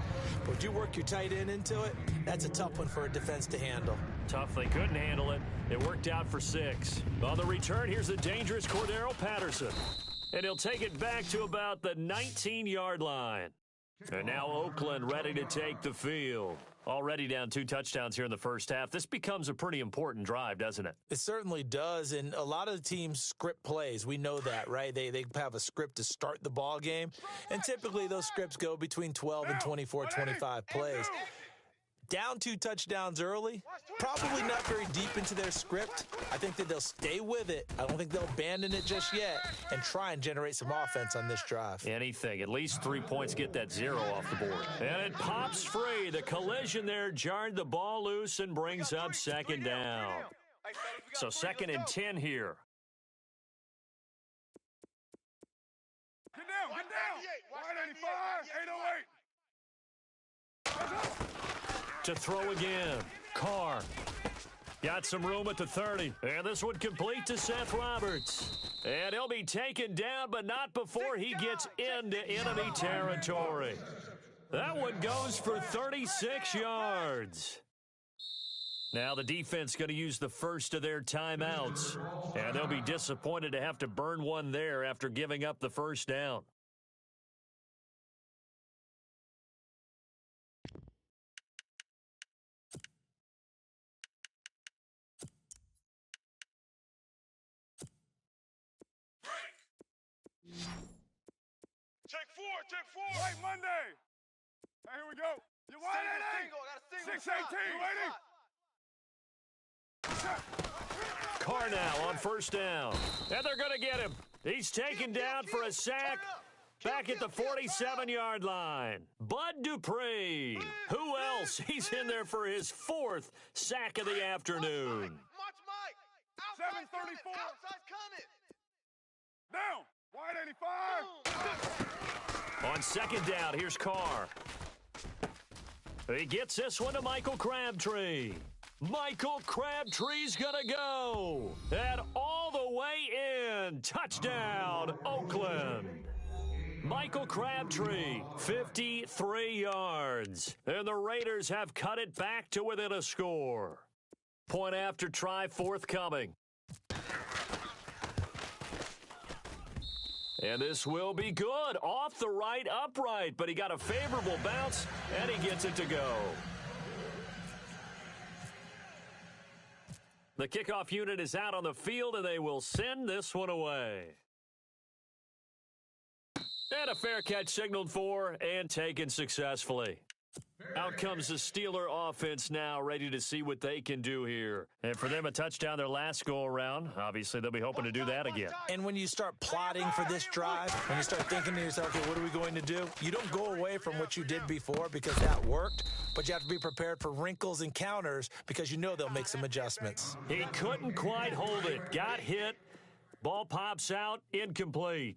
But if you work your tight end into it, that's a tough one for a defense to handle. Tough. They couldn't handle it. It worked out for 6. On the return, here's the dangerous Cordero Patterson. And he'll take it back to about the 19-yard line. And now Oakland ready to take the field. Already down 2 touchdowns here in the first half. This becomes a pretty important drive, doesn't it? It certainly does, and a lot of the teams script plays. We know that, right? They have a script to start the ball game, and typically those scripts go between 12 and 24, 25 plays. Down 2 touchdowns early, probably not very deep into their script. I think that they'll stay with it. I don't think they'll abandon it just yet and try and generate some offense on this drive. Anything. At least 3 points, get that 0 off the board. And it pops free. The collision there jarred the ball loose and brings up second down. So second and 10 here. Get down, get down. 185, 808. To throw again. Carr. Got some room at the 30. And this one complete to Seth Roberts. And he'll be taken down, but not before he gets into enemy territory. That one goes for 36 yards. Now the defense going to use the first of their timeouts. And they'll be disappointed to have to burn one there after giving up the first down. Check 4. Right, Monday. Hey, here we go. You 180. 618. Carr now on first down. And they're going to get him. He's taken down for a sack back at the 47-yard line. Bud Dupree. Who else? He's in there for his 4th sack of the afternoon. 734. Down. Wide 85. On second down, here's Carr. He gets this one to Michael Crabtree. Michael Crabtree's gonna go. And all the way in. Touchdown, Oakland. Michael Crabtree, 53 yards. And the Raiders have cut it back to within a score. Point after try forthcoming. And this will be good. Off the right upright, but he got a favorable bounce, and he gets it to go. The kickoff unit is out on the field, and they will send this one away. And a fair catch signaled for and taken successfully. Out comes the Steeler offense now, ready to see what they can do here. And for them, a touchdown their last go-around. Obviously, they'll be hoping to do that again. And when you start plotting for this drive, when you start thinking to yourself, okay, what are we going to do? You don't go away from what you did before because that worked, but you have to be prepared for wrinkles and counters because you know they'll make some adjustments. He couldn't quite hold it. Got hit. Ball pops out. Incomplete.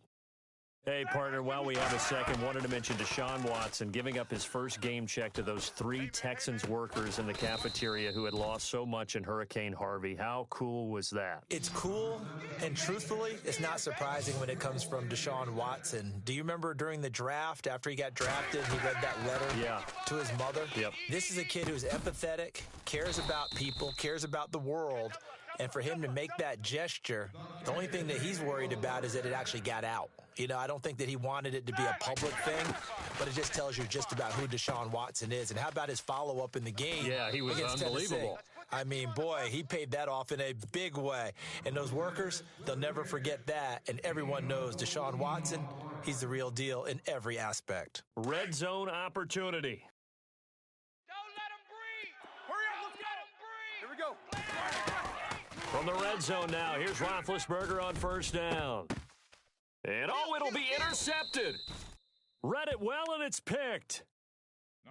Hey, partner, while we have a second, wanted to mention Deshaun Watson giving up his first game check to those 3 Texans workers in the cafeteria who had lost so much in Hurricane Harvey. How cool was that? It's cool, and truthfully, it's not surprising when it comes from Deshaun Watson. Do you remember during the draft, after he got drafted, he read that letter to his mother? Yep. This is a kid who's empathetic, cares about people, cares about the world, And for him to make that gesture, the only thing that he's worried about is that it actually got out. You know, I don't think that he wanted it to be a public thing, but it just tells you just about who Deshaun Watson is. And how about his follow-up in the game? Yeah, he was unbelievable. Tennessee? I mean, boy, he paid that off in a big way. And those workers, they'll never forget that. And everyone knows Deshaun Watson, he's the real deal in every aspect. Red zone opportunity. Don't let him breathe. Hurry up, let's get him breathe. Here we go. From the red zone now, here's Roethlisberger on first down. And, it'll be intercepted. Read it well, and it's picked.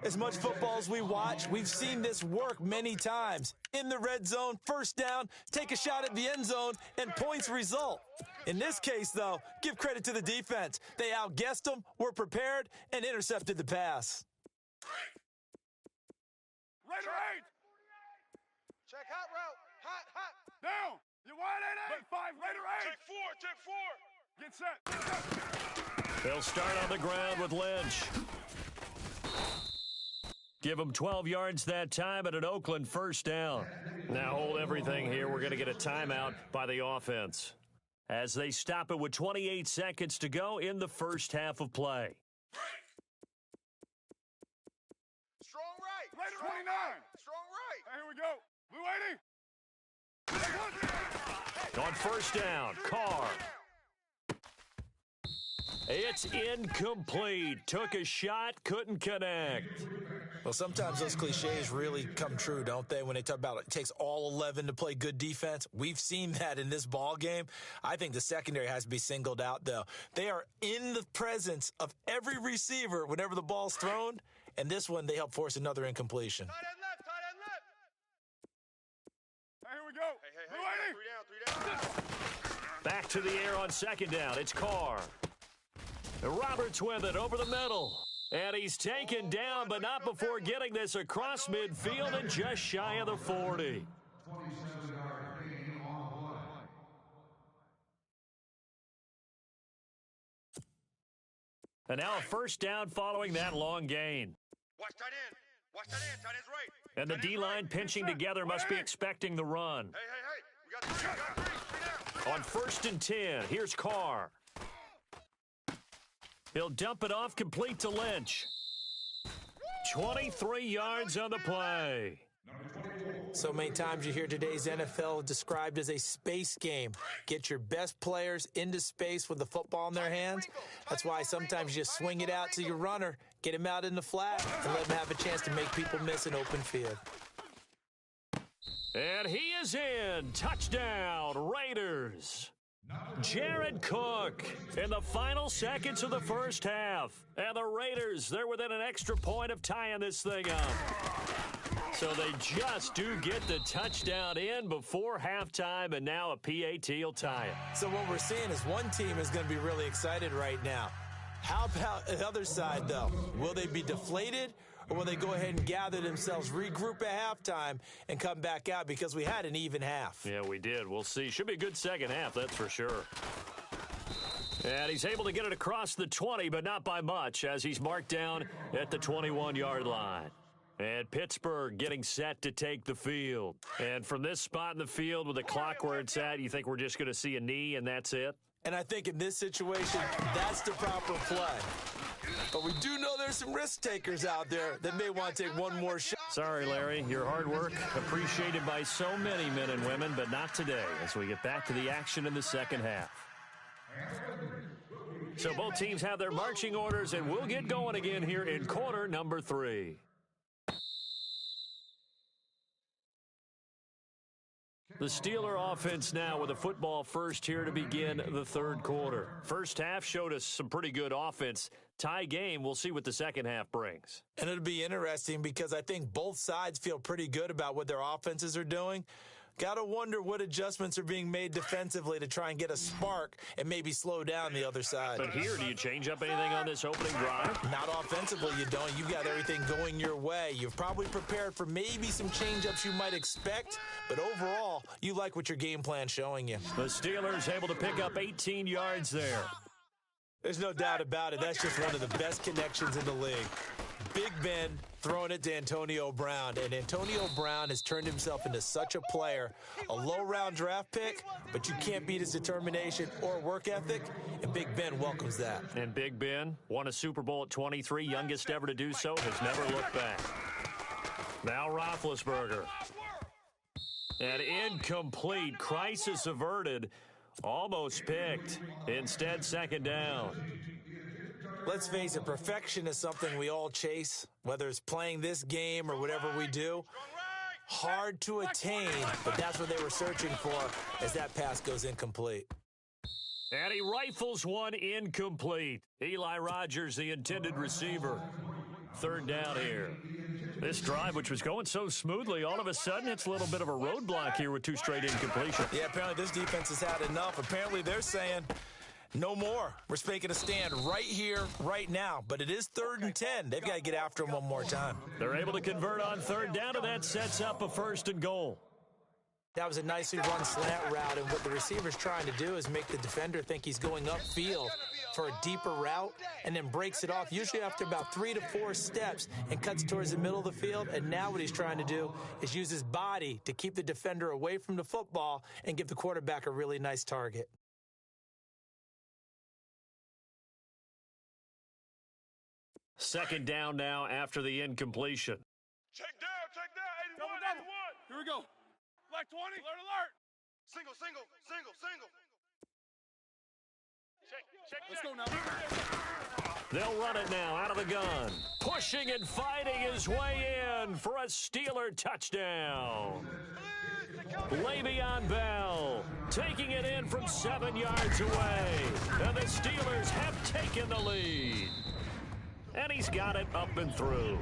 As much football as we watch, we've seen this work many times. In the red zone, first down, take a shot at the end zone, and points result. In this case, though, give credit to the defense. They outguessed them, were prepared, and intercepted the pass. Raider 8. Check hot route. Hot. Down. You wide 8. 5. Raider 8. Check 4. Get set. They'll start on the ground with Lynch. Give them 12 yards that time at an Oakland first down. Now hold everything here. We're going to get a timeout by the offense as they stop it with 28 seconds to go in the first half of play. Strong right. Raider 29. Strong right. Here we go. Blue 80. On first down, Carr. It's incomplete. Took a shot, couldn't connect. Well, sometimes those cliches really come true, don't they? When they talk about it takes all 11 to play good defense. We've seen that in this ball game. I think the secondary has to be singled out, though. They are in the presence of every receiver whenever the ball's thrown, and this one they help force another incompletion. Tight end left. Here we go. Hey. Blue 80. 3 down. Back to the air on second down. It's Carr. Roberts with it over the middle. And he's taken down, but not before getting this across midfield and just shy of the 40. And now a first down following that long gain. Watch tight end. Tight end's right. And the D-line pinching together must be expecting the run. Hey. We got three. 3 down. On first and 10, here's Carr. He'll dump it off complete to Lynch. 23 yards on the play. So many times you hear today's NFL described as a space game. Get your best players into space with the football in their hands. That's why sometimes you just swing it out to your runner, get him out in the flat, and let him have a chance to make people miss an open field. And he is in. Touchdown, Raiders. Jared Cook in the final seconds of the first half. And the Raiders, they're within an extra point of tying this thing up. So they just do get the touchdown in before halftime, and now a PAT will tie it. So what we're seeing is one team is going to be really excited right now. How about the other side, though? Will they be deflated, or will they go ahead and gather themselves, regroup at halftime, and come back out because we had an even half? Yeah, we did. We'll see. Should be a good second half, that's for sure. And he's able to get it across the 20, but not by much, as he's marked down at the 21-yard line. And Pittsburgh getting set to take the field. And from this spot in the field with the clock where it's at, you think we're just going to see a knee and that's it? And I think in this situation, that's the proper play. But we do know there's some risk takers out there that may want to take one more shot. Sorry, Larry. Your hard work appreciated by so many men and women, but not today as we get back to the action in the second half. So both teams have their marching orders, and we'll get going again here in quarter number 3. The Steeler offense now with a football first here to begin the third quarter. First half showed us some pretty good offense. Tie game, we'll see what the second half brings. And it'll be interesting because I think both sides feel pretty good about what their offenses are doing. Got to wonder what adjustments are being made defensively to try and get a spark and maybe slow down the other side. But here, do you change up anything on this opening drive? Not offensively, you don't. You've got everything going your way. You've probably prepared for maybe some change-ups you might expect, but overall, you like what your game plan's showing you. The Steelers able to pick up 18 yards there. There's no doubt about it. That's just one of the best connections in the league. Big Ben throwing it to Antonio Brown, and Antonio Brown has turned himself into such a player, a low-round draft pick, but you can't beat his determination or work ethic, and Big Ben welcomes that. And Big Ben won a Super Bowl at 23, youngest ever to do so, has never looked back. Now Roethlisberger. And incomplete, crisis averted, almost picked. Instead, second down. Let's face it, perfection is something we all chase, whether it's playing this game or whatever we do. Hard to attain, but that's what they were searching for as that pass goes incomplete. And he rifles one incomplete. Eli Rogers, the intended receiver. Third down here. This drive, which was going so smoothly, all of a sudden it's a little bit of a roadblock here with two straight incompletions. Yeah, apparently this defense has had enough. Apparently they're saying, no more. We're making a stand right here, right now. But it is 3rd and 10. They've got to get after him one more time. They're able to convert on third down, and that sets up a 1st and goal. That was a nicely run slant route, and what the receiver's trying to do is make the defender think he's going upfield for a deeper route and then breaks it off, usually after about 3 to 4 steps, and cuts towards the middle of the field. And now what he's trying to do is use his body to keep the defender away from the football and give the quarterback a really nice target. Second down now after the incompletion. Check down, 81, 81. Here we go. Black 20, alert. Single. Check. Let's go now. They'll run it now out of the gun. Pushing and fighting his way in for a Steeler touchdown. Le'Veon Bell taking it in from 7 yards away. And the Steelers have taken the lead. And he's got it up and through.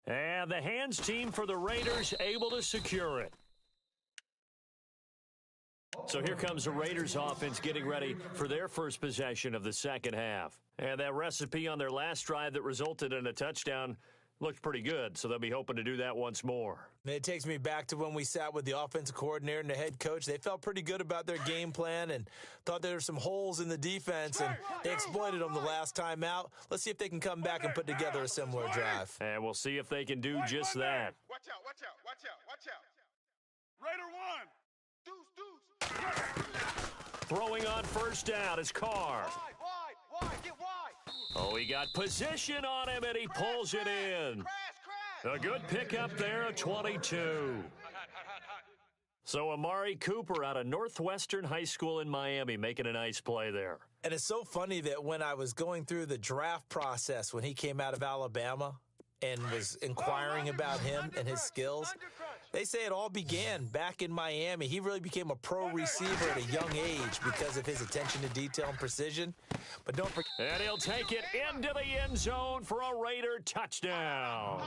And the hands team for the Raiders able to secure it. So here comes the Raiders offense getting ready for their first possession of the second half. And that recipe on their last drive that resulted in a touchdown looked pretty good, so they'll be hoping to do that once more. It takes me back to when we sat with the offensive coordinator and the head coach. They felt pretty good about their game plan and thought there were some holes in the defense, and they exploited them the last time out. Let's see if they can come back and put together a similar drive. And we'll see if they can do just that. Watch out. Raider 1. Throwing on first down is Carr. Wide, get wide. Oh, he got position on him, and he pulls it in. A good pickup there at 22. So Amari Cooper out of Northwestern High School in Miami making a nice play there. And it's so funny that when I was going through the draft process when he came out of Alabama and was inquiring about him and his skills, they say it all began back in Miami. He really became a pro receiver at a young age because of his attention to detail and precision. But don't forget. And he'll take it into the end zone for a Raider touchdown.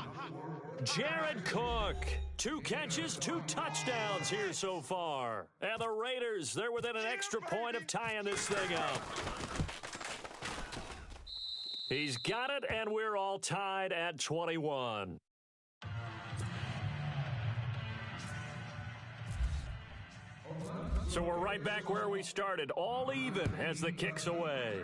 Jared Cook, 2 catches, 2 touchdowns here so far. And the Raiders, they're within an extra point of tying this thing up. He's got it, and we're all tied at 21. So we're right back where we started, all even as the kick's away.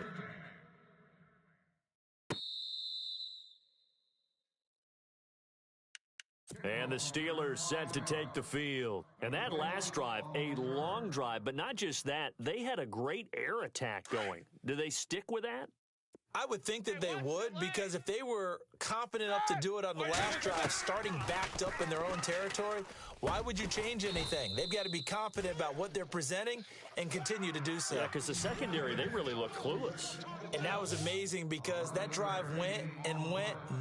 And the Steelers set to take the field. And that last drive, a long drive, but not just that, they had a great air attack going. Do they stick with that? I would think that they would, because if they were confident enough to do it on the last drive, starting backed up in their own territory, why would you change anything? They've got to be confident about what they're presenting and continue to do so. Yeah, because the secondary, they really look clueless. And that was amazing because that drive went,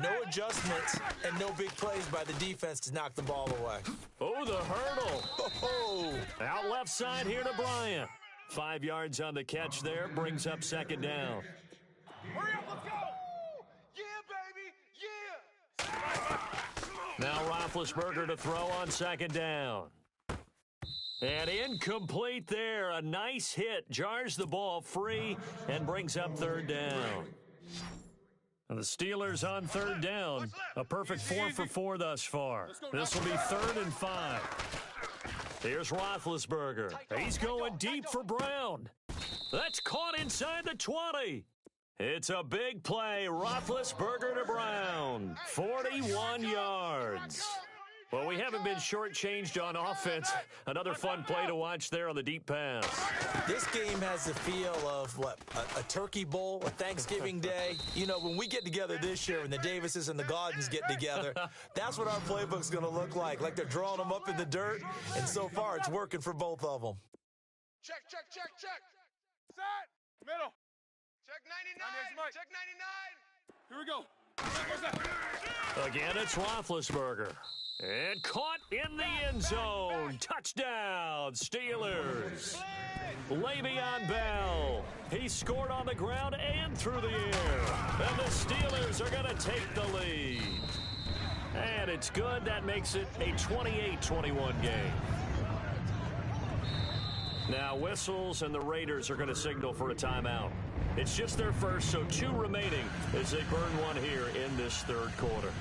no adjustments, and no big plays by the defense to knock the ball away. Oh, the hurdle. Oh. Out left side here to Bryant. 5 yards on the catch there, brings up second down. Hurry up, let's go! Yeah, baby, yeah! Now Roethlisberger to throw on second down. And incomplete there. A nice hit. Jars the ball free and brings up third down. And the Steelers on third down. A perfect 4 for 4 thus far. This will be 3rd and 5. Here's Roethlisberger. He's going deep for Brown. That's caught inside the 20. It's a big play. Roethlisberger to Brown. 41 yards. Well, we haven't been shortchanged on offense. Another fun play to watch there on the deep pass. This game has the feel of, a turkey bowl, a Thanksgiving day. You know, when we get together this year, when the Davises and the Gaudens get together, that's what our playbook's going to look like they're drawing them up in the dirt, and so far it's working for both of them. Check. Set. Middle. Check 99. Check 99. Here we go. Where's that? Again, it's Roethlisberger. And caught in the end zone. Touchdown, Steelers. Le'Veon Bell. He scored on the ground and through the air. And the Steelers are going to take the lead. And it's good. That makes it a 28-21 game. Now, whistles and the Raiders are going to signal for a timeout. It's just their first, so 2 remaining as they burn one here in this third quarter.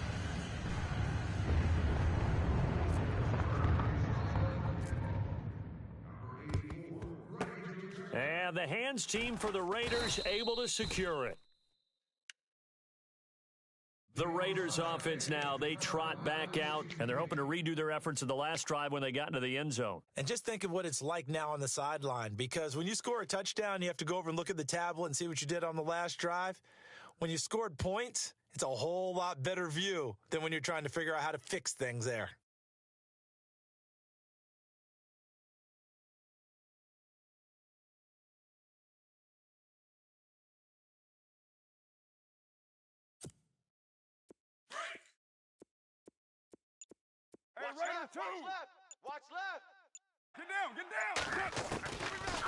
And the hands team for the Raiders able to secure it. The Raiders offense now, they trot back out, and they're hoping to redo their efforts in the last drive when they got into the end zone. And just think of what it's like now on the sideline, because when you score a touchdown, you have to go over and look at the tablet and see what you did on the last drive. When you scored points, it's a whole lot better view than when you're trying to figure out how to fix things there. Watch left. Get down.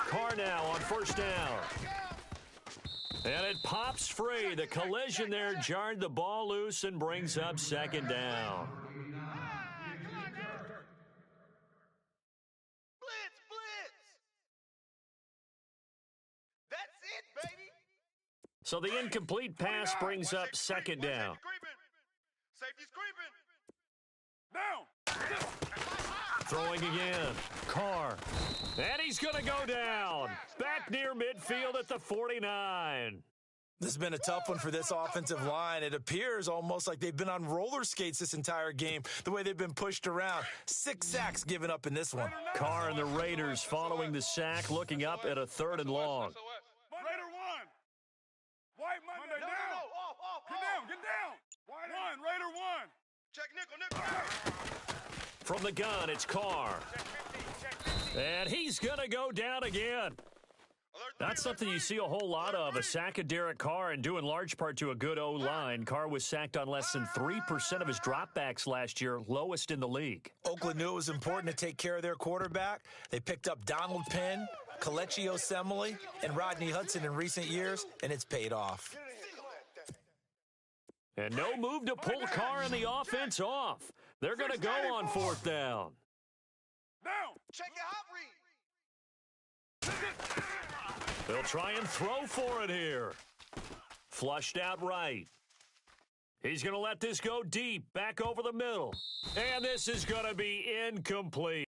Carr now on first down. And it pops free. The collision there jarred the ball loose and brings up second down. Blitz. That's it, baby. So the incomplete pass brings up second down. Safety's creeping. Down. Throwing again. Carr. And he's going to go down. Back near midfield at the 49. This has been a tough one for this offensive line. It appears almost like they've been on roller skates this entire game, the way they've been pushed around. 6 sacks given up in this one. Carr and the Raiders following the sack, looking up at a 3rd and long. Raider 1. White Monday down. Get down. White 1. Raider 1. Check nickel. From the gun, it's Carr. And he's going to go down again. That's something you see a whole lot of, a sack of Derek Carr, and due in large part to a good O-line. Carr was sacked on less than 3% of his dropbacks last year, lowest in the league. Oakland knew it was important to take care of their quarterback. They picked up Donald Penn, Kelechi Osemele, and Rodney Hudson in recent years, and it's paid off. And no move to pull Carr and the offense off. They're going to go on 4th down. Down. Check your hot read. They'll try and throw for it here. Flushed out right. He's going to let this go deep, back over the middle. And this is going to be incomplete.